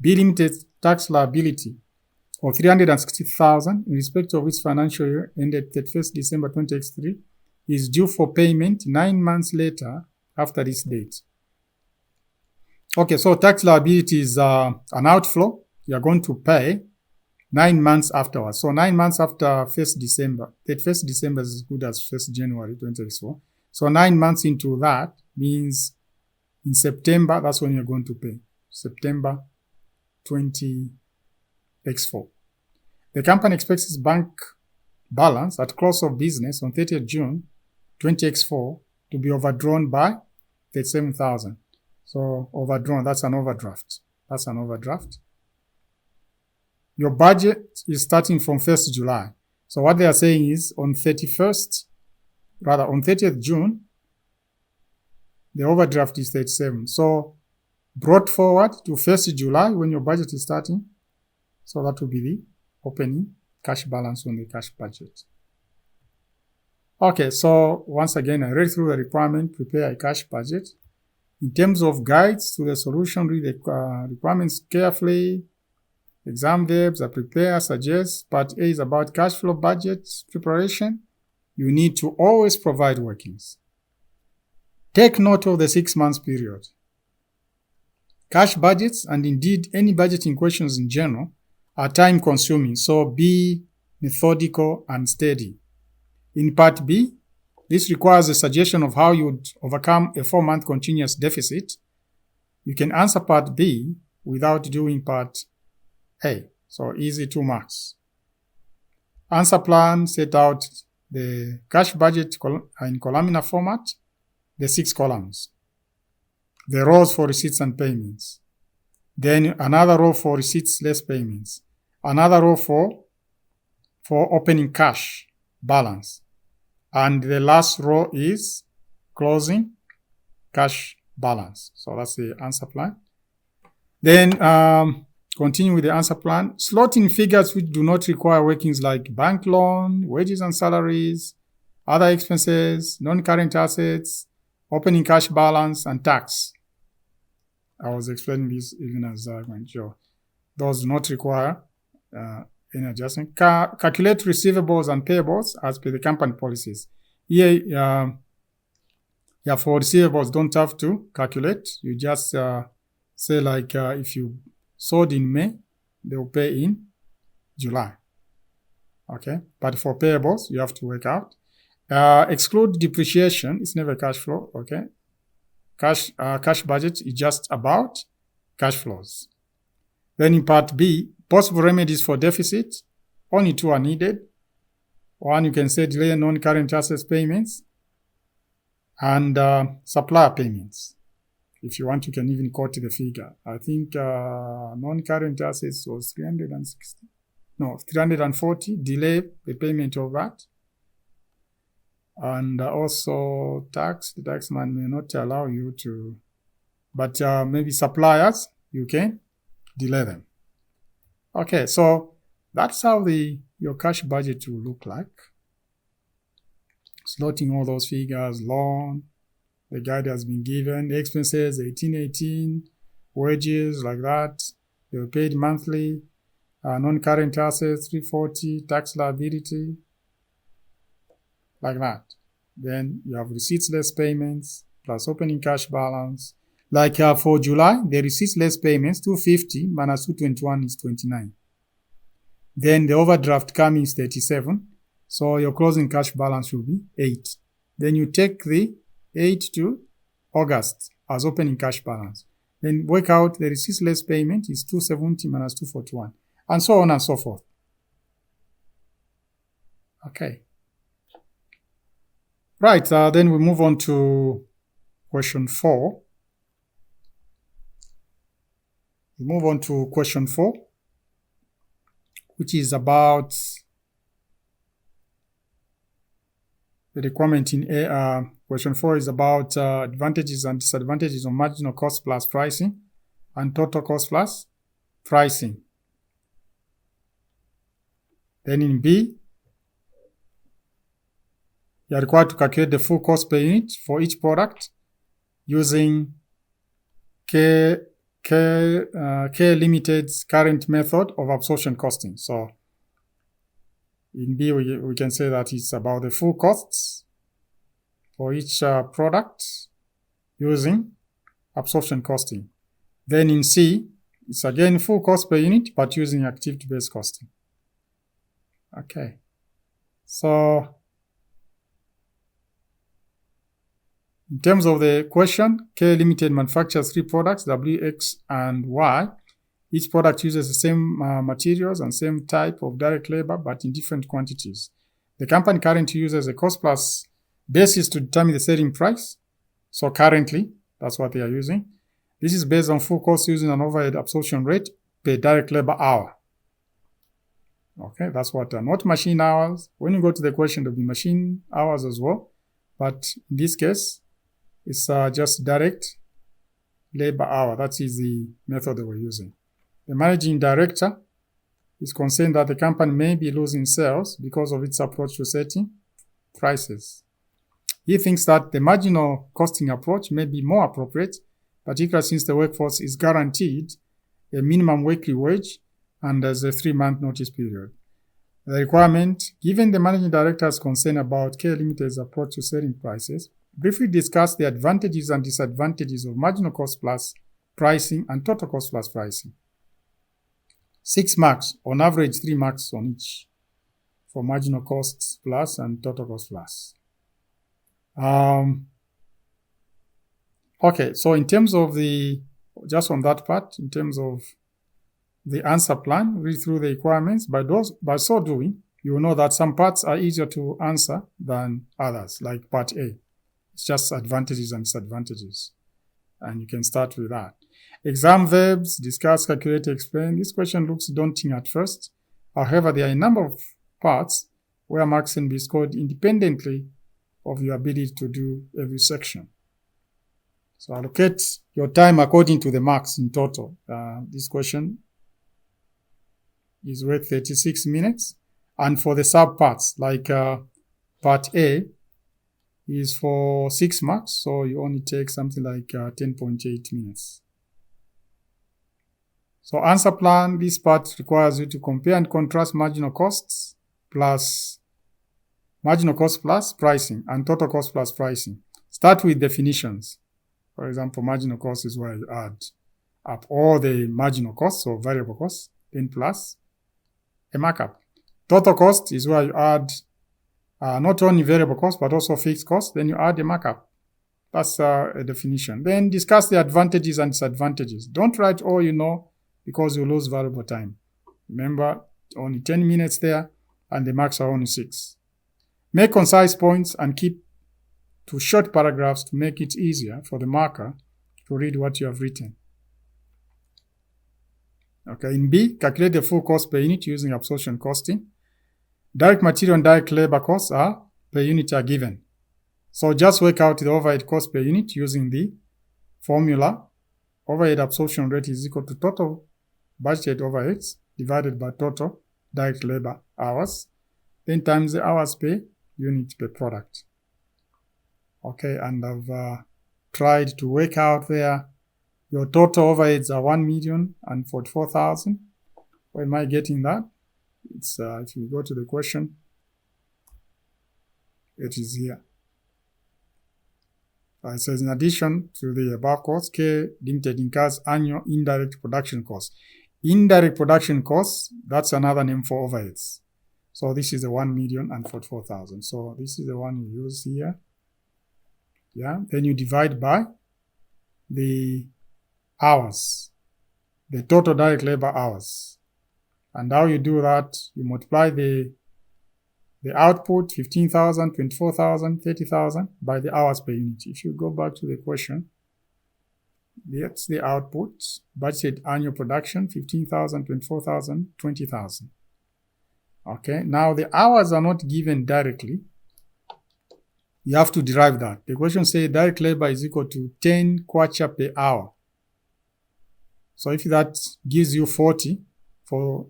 B Limited's tax liability of 360,000 in respect of its financial year ended 31st December 2023 is due for payment 9 months later after this date. Okay, so tax liability is an outflow. You are going to pay 9 months afterwards. So 9 months after 1st December. 1st December is as good as 1st January 2024. So 9 months into that means in September, that's when you're going to pay. September 20x4. The company expects its bank balance at close of business on 30th June 20x4 to be overdrawn by 37,000. So overdrawn, that's an overdraft. That's an overdraft. Your budget is starting from 1st July. So what they are saying is on 30th June, the overdraft is 37. So brought forward to 1st July when your budget is starting. So that will be the opening cash balance on the cash budget. Okay, so once again, I read through the requirement, prepare a cash budget. In terms of guides to the solution, read the requirements carefully. Exam verbs are prepare, suggest. Part A is about cash flow budget preparation. you need to always provide workings. Take note of the 6 months period. Cash budgets, and indeed any budgeting questions in general, are time consuming, so be methodical and steady. In part B, this requires a suggestion of how you would overcome a 4-month continuous deficit. You can answer part B without doing part A, so easy 2 marks. Answer plan set out the cash budget in columnar format, the 6 columns, the rows for receipts and payments, then another row for receipts less payments, another row for opening cash balance, and the last row is closing cash balance. So that's the answer plan. Then continue with the answer plan. Slot in figures which do not require workings like bank loan, wages and salaries, other expenses, non-current assets, opening cash balance, and tax. I was explaining this even as I went through. Those do not require any adjustment. Calculate receivables and payables as per the company policies. Here, for receivables, don't have to calculate. You just say like if you sold in May, they will pay in July. Okay, but for payables, you have to work out. Exclude depreciation. It's never cash flow. Okay, cash budget is just about cash flows. Then in part B, possible remedies for deficit. Only 2 are needed. One, you can say delay non-current assets payments and supplier payments. If you want, you can even quote the figure. I think non-current assets was 340. Delay the payment of that. And also tax. The taxman may not allow you to, but maybe suppliers, you can delay them. Okay, so that's how your cash budget will look like. Slotting all those figures, loan, the guide has been given, the expenses, 1818, wages, like that, they were paid monthly, non-current assets, 340, tax liability, like that. Then you have receipts less payments, plus opening cash balance. Like for July, the receipts less payments, 250 minus 221 is 29. Then the overdraft coming is 37. So your closing cash balance will be 8. Then you take the 8 to August as opening cash balance. Then work out the receipts less payment is 270 minus 241, and so on and so forth. Okay. Right, then we move on to question 4. We move on to question 4, which is about the requirement in question 4 is about advantages and disadvantages of marginal cost plus pricing and total cost plus pricing. Then in B, you are required to calculate the full cost per unit for each product using K Limited's current method of absorption costing. So in B, we can say that it's about the full costs for each product using absorption costing. Then in C, it's again full cost per unit, but using activity-based costing. Okay. So in terms of the question, K Limited manufactures 3 products, W, X, and Y. Each product uses the same materials and same type of direct labor, but in different quantities. The company currently uses a cost plus basis to determine the selling price. So currently, that's what they are using. This is based on full cost using an overhead absorption rate per direct labor hour. Okay, that's what, not machine hours. When you go to the question, there'll be machine hours as well. But in this case, it's just direct labor hour. That is the method that we're using. The managing director is concerned that the company may be losing sales because of its approach to setting prices. He thinks that the marginal costing approach may be more appropriate, particularly since the workforce is guaranteed a minimum weekly wage and there's a 3-month notice period. The requirement, given the managing director's concern about Care Limited's approach to setting prices, briefly discuss the advantages and disadvantages of marginal cost plus pricing and total cost plus pricing. 6 marks, on average 3 marks on each for marginal costs plus and total cost plus. Okay, so in terms of just on that part, in terms of the answer plan, read through the requirements. By so doing, you will know that some parts are easier to answer than others, like part A. It's just advantages and disadvantages. And you can start with that. Exam verbs, discuss, calculate, explain. This question looks daunting at first. However, there are a number of parts where marks can be scored independently of your ability to do every section. So allocate your time according to the marks in total. This question is worth 36 minutes. And for the sub parts, like part A is for 6 marks, so you only take something like 10.8 minutes. So answer plan, this part requires you to compare and contrast marginal costs plus marginal cost plus pricing and total cost plus pricing. Start with definitions. For example, marginal cost is where you add up all the marginal costs or variable costs, then plus a markup. Total cost is where you add not only variable cost but also fixed cost, then you add a markup. That's a definition. Then discuss the advantages and disadvantages. Don't write all you know because you lose valuable time. Remember, only 10 minutes there and the marks are only 6. Make concise points and keep to short paragraphs to make it easier for the marker to read what you have written. Okay, in B, calculate the full cost per unit using absorption costing. Direct material and direct labor costs are per unit are given. So just work out the overhead cost per unit using the formula. Overhead absorption rate is equal to total budgeted overheads divided by total direct labor hours, then times the hours per unit per product. Okay, and I've tried to work out there. Your total overheads are 1,044,000. Where am I getting that? It's if you go to the question, it is here. It says, in addition to the above costs, Care Limited incurs annual indirect production costs. Indirect production costs, that's another name for overheads. So this is the 1,044,000. So this is the one you use here. Yeah, then you divide by the hours, the total direct labor hours. And how you do that, you multiply the output, 15,000, 24,000, 30,000, by the hours per unit. If you go back to the question, that's the output, budgeted annual production, 15,000, 24,000, 20,000. Okay, now the hours are not given directly. You have to derive that. The question says direct labor is equal to 10 kwacha per hour. So if that gives you 40 for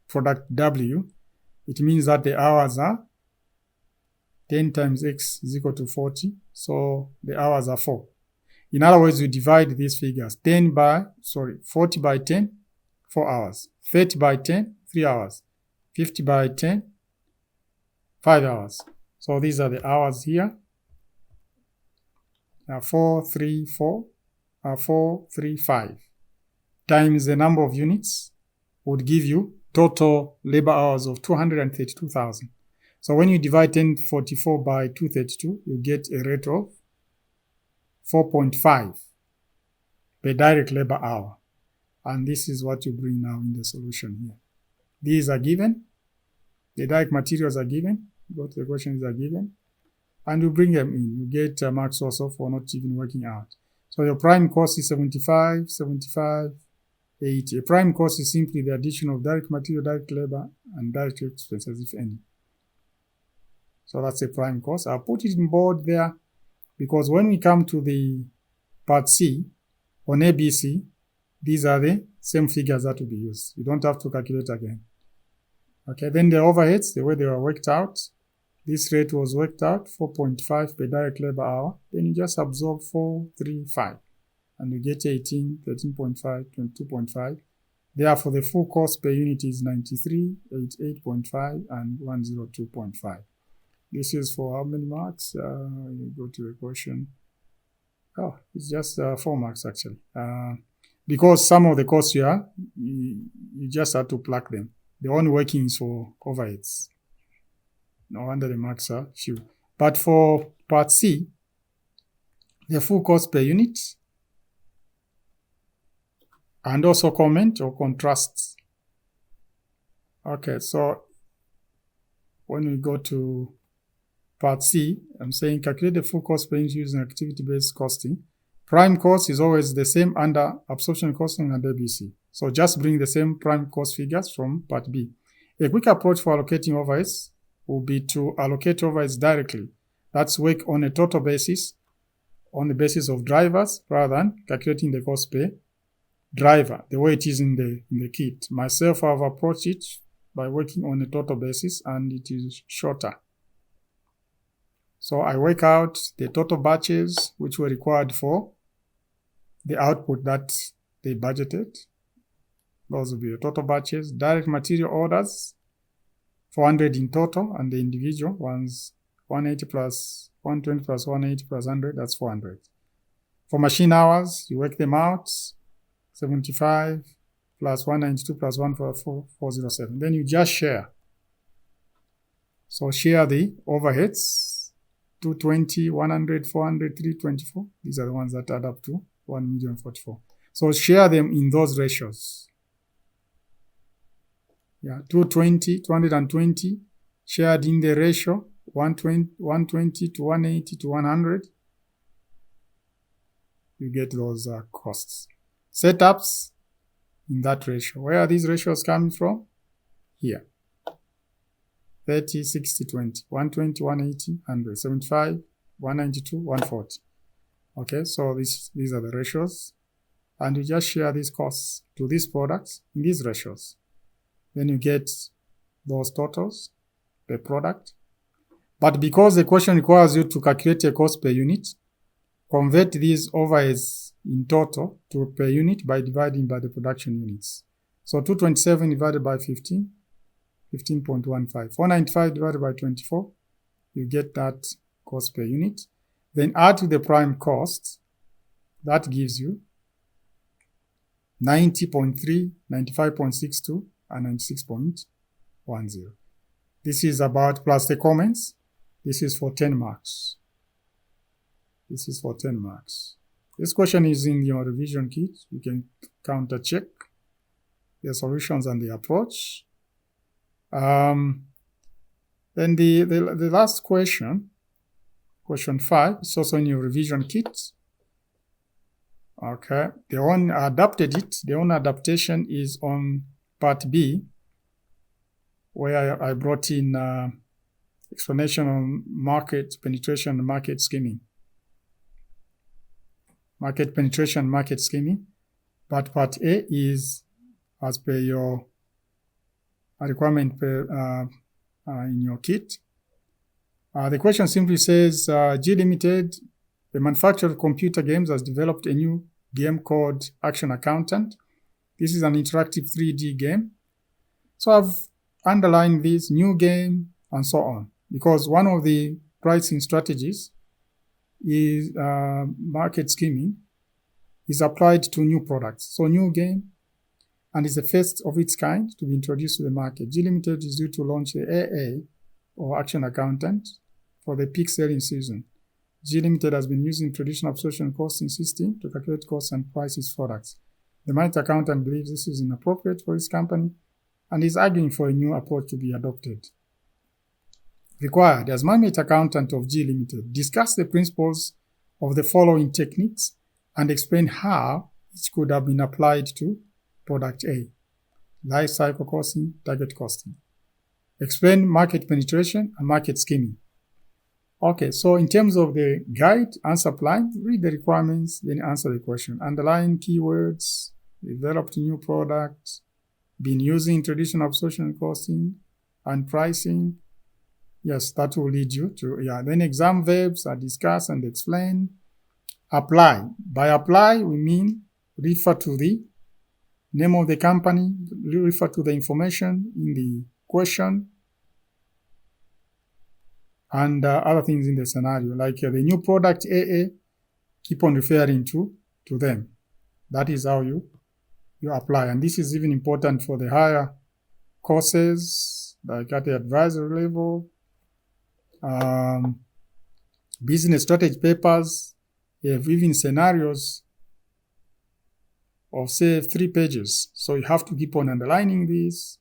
product W, it means that the hours are 10 times X is equal to 40. So the hours are 4. In other words, you divide these figures. 40 by 10, 4 hours. 30 by 10, 3 hours. 50 by 10, 5 hours. So these are the hours here. 435 times the number of units would give you total labor hours of 232,000. So when you divide 1044 by 232, you get a rate of 4.5 per direct labor hour. And this is what you bring now in the solution here. These are given. The direct materials are given. Go to the questions are given. And you bring them in. You get marks also for not even working out. So your prime cost is 75, 80. A prime cost is simply the addition of direct material, direct labor, and direct expenses, if any. So that's a prime cost. I'll put it in bold there because when we come to the part C on ABC, these are the same figures that will be used. You don't have to calculate again. Okay, then the overheads, the way they were worked out, this rate was worked out, 4.5 per direct labor hour. Then you just absorb 435. And you get 18, 13.5, 22.5. Therefore, the full cost per unit is 9388.5 and 102.5. This is for how many marks? You go to the question. Oh, it's just 4 marks actually. Because some of the costs here, you just have to plug them. The only working is for overheads. No wonder the marks are few. But for part C, the full cost per unit, and also comment or contrast. Okay, so when we go to part C, I'm saying calculate the full cost per unit using activity-based costing. Prime cost is always the same under absorption costing and ABC. So just bring the same prime cost figures from part B. A quick approach for allocating overheads will be to allocate overheads directly. That's work on a total basis, on the basis of drivers, rather than calculating the cost per driver, the way it is in the kit. Myself, I've approached it by working on a total basis, and it is shorter. So I work out the total batches which were required for the output that they budgeted. Those will be the total batches. Direct material orders, 400 in total, and the individual ones, 180 plus 120 plus 180 plus 100, that's 400. For machine hours, you work them out, 75 plus 192 plus 407. Then you just share. So share the overheads, 220, 100, 400, 324. These are the ones that add up to 1,044,000. So share them in those ratios. Yeah, 220, 220 shared in the ratio 120 to 180 to 100. You get those costs. Setups in that ratio. Where are these ratios coming from? Here. 30, 60, 20. 120, 180, 100. 75, 192, 140. Okay, so these are the ratios. And you just share these costs to these products in these ratios. Then you get those totals per product. But because the question requires you to calculate a cost per unit, convert these overheads in total to per unit by dividing by the production units. So 227 divided by 15, 15.15. 495 divided by 24, you get that cost per unit. Then add to the prime cost, that gives you 90.3, 95.62, and 96.10. This is about plus the comments. This is for 10 marks. This is for 10 marks. This question is in your revision kit. You can counter check the solutions and the approach. Then the last question, question 5, is also in your revision kit. Okay, the one adaptation is on part B, where I brought in explanation on market penetration and market scheming. Market penetration, market scheming. But part A is as per your requirement in your kit. The question simply says, G Limited, the manufacturer of computer games, has developed a new game called Action Accountant. This is an interactive 3D game. So I've underlined this new game and so on, because one of the pricing strategies is market scheming is applied to new products. So new game, and is the first of its kind to be introduced to the market. G Limited is due to launch the AA, or Action Accountant, for the peak selling season. G Limited has been using traditional absorption costing system to calculate costs and price its products. The management accountant believes this is inappropriate for his company and is arguing for a new approach to be adopted. Required, as management accountant of G Limited, discuss the principles of the following techniques and explain how it could have been applied to product A. Life cycle costing, target costing. Explain market penetration and market scheming. Okay, so in terms of the guide, answer plan, read the requirements, then answer the question. Underline keywords, developed new products, been using traditional absorption costing and pricing. Yes, that will lead you to, Then exam verbs are discuss and explain. Apply. By apply, we mean refer to the name of the company, refer to the information in the question, and other things in the scenario, like the new product AA, keep on referring to them. That is how you apply. And this is even important for the higher courses, like at the advisory level, business strategy papers. You have even scenarios of, say, 3 pages. So you have to keep on underlining this,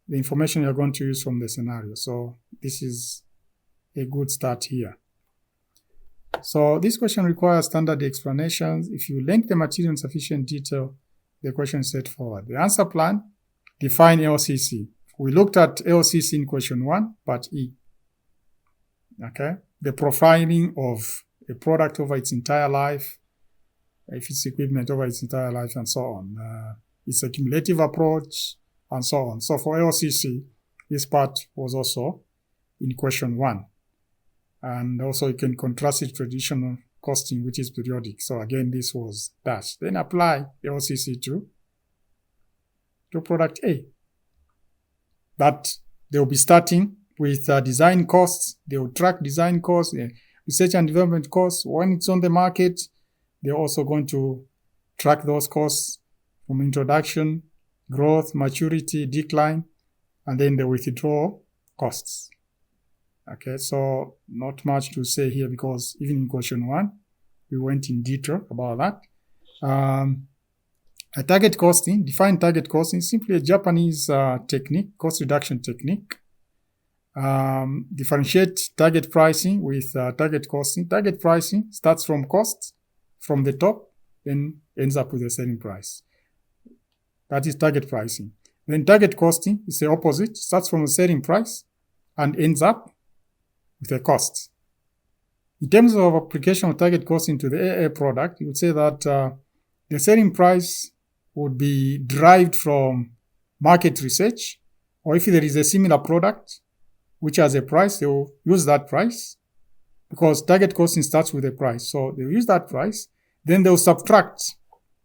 the information you're going to use from the scenario. So this is a good start here. So this question requires standard explanations. If you link the material in sufficient detail, the question is straightforward. The answer plan, define LCC. We looked at LCC in question 1, part E. Okay? The profiling of a product over its entire life, if it's equipment over its entire life, and so on. Its a cumulative approach, and so on. So for LCC, this part was also in question 1. And also you can contrast it to traditional costing, which is periodic. So again, this was that. Then apply LCC to product A. But they will be starting with design costs. They will track design costs, research and development costs. When it's on the market, they're also going to track those costs from introduction, growth, maturity, decline, and then the withdrawal costs. Okay, so not much to say here because even in question 1, we went in detail about that. A target costing, define target costing, simply a Japanese technique, cost reduction technique. Differentiate target pricing with target costing. Target pricing starts from costs from the top, then ends up with the selling price. That is target pricing. Then target costing is the opposite, starts from the selling price and ends up with a cost. In terms of application of target costing to the AA product, you would say that the selling price would be derived from market research, or if there is a similar product which has a price, they will use that price because target costing starts with a price. So they will use that price, then they will subtract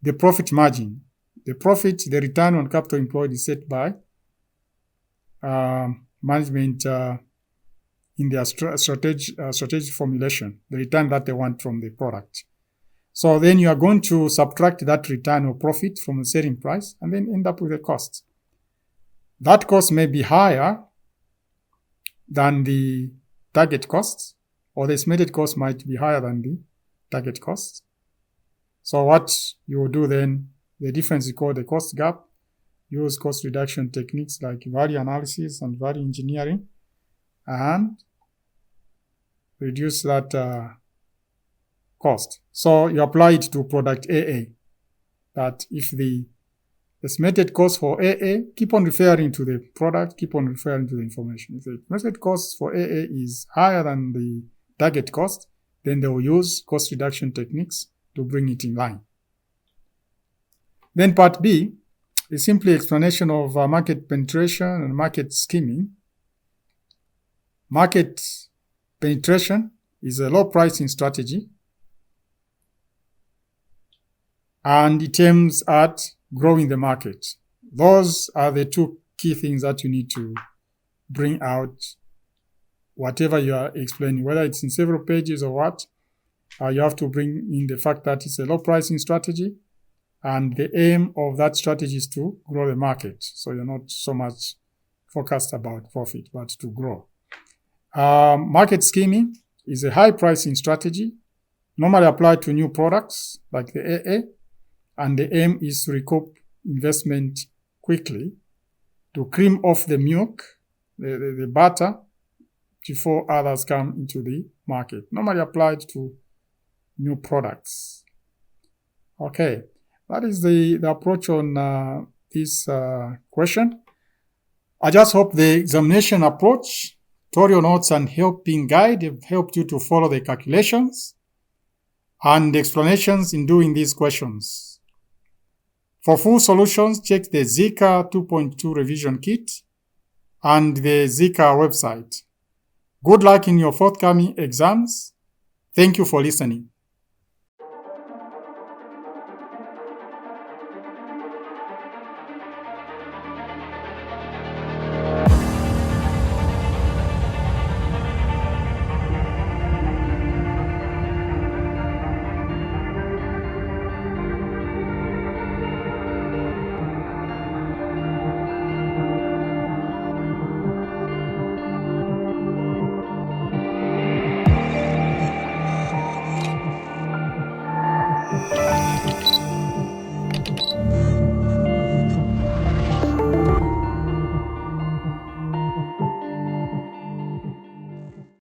the profit margin. The profit, the return on capital employed is set by management in their strategic formulation, the return that they want from the product. So then you are going to subtract that return or profit from the selling price and then end up with a cost. That cost may be higher than the target cost, or the estimated cost might be higher than the target cost. So what you will do then, the difference is called the cost gap. Use cost reduction techniques like value analysis and value engineering and reduce that cost. So you apply it to product AA. That if the estimated cost for AA, keep on referring to the product, keep on referring to the information. If the estimated cost for AA is higher than the target cost, then they will use cost reduction techniques to bring it in line. Then part B is simply explanation of market penetration and market scheming. Market penetration is a low pricing strategy, and it aims at growing the market. Those are the 2 key things that you need to bring out, whatever you are explaining, whether it's in several pages or what. You have to bring in the fact that it's a low pricing strategy, and the aim of that strategy is to grow the market. So you're not so much focused about profit, but to grow. Market scheming is a high pricing strategy, normally applied to new products like the AA, and the aim is to recoup investment quickly, to cream off the milk, the butter, before others come into the market, normally applied to new products. Okay, that is the approach on this question. I just hope the examination approach, tutorial notes and helping guide have helped you to follow the calculations and the explanations in doing these questions. For full solutions, check the Zika 2.2 revision kit and the Zika website. Good luck in your forthcoming exams. Thank you for listening.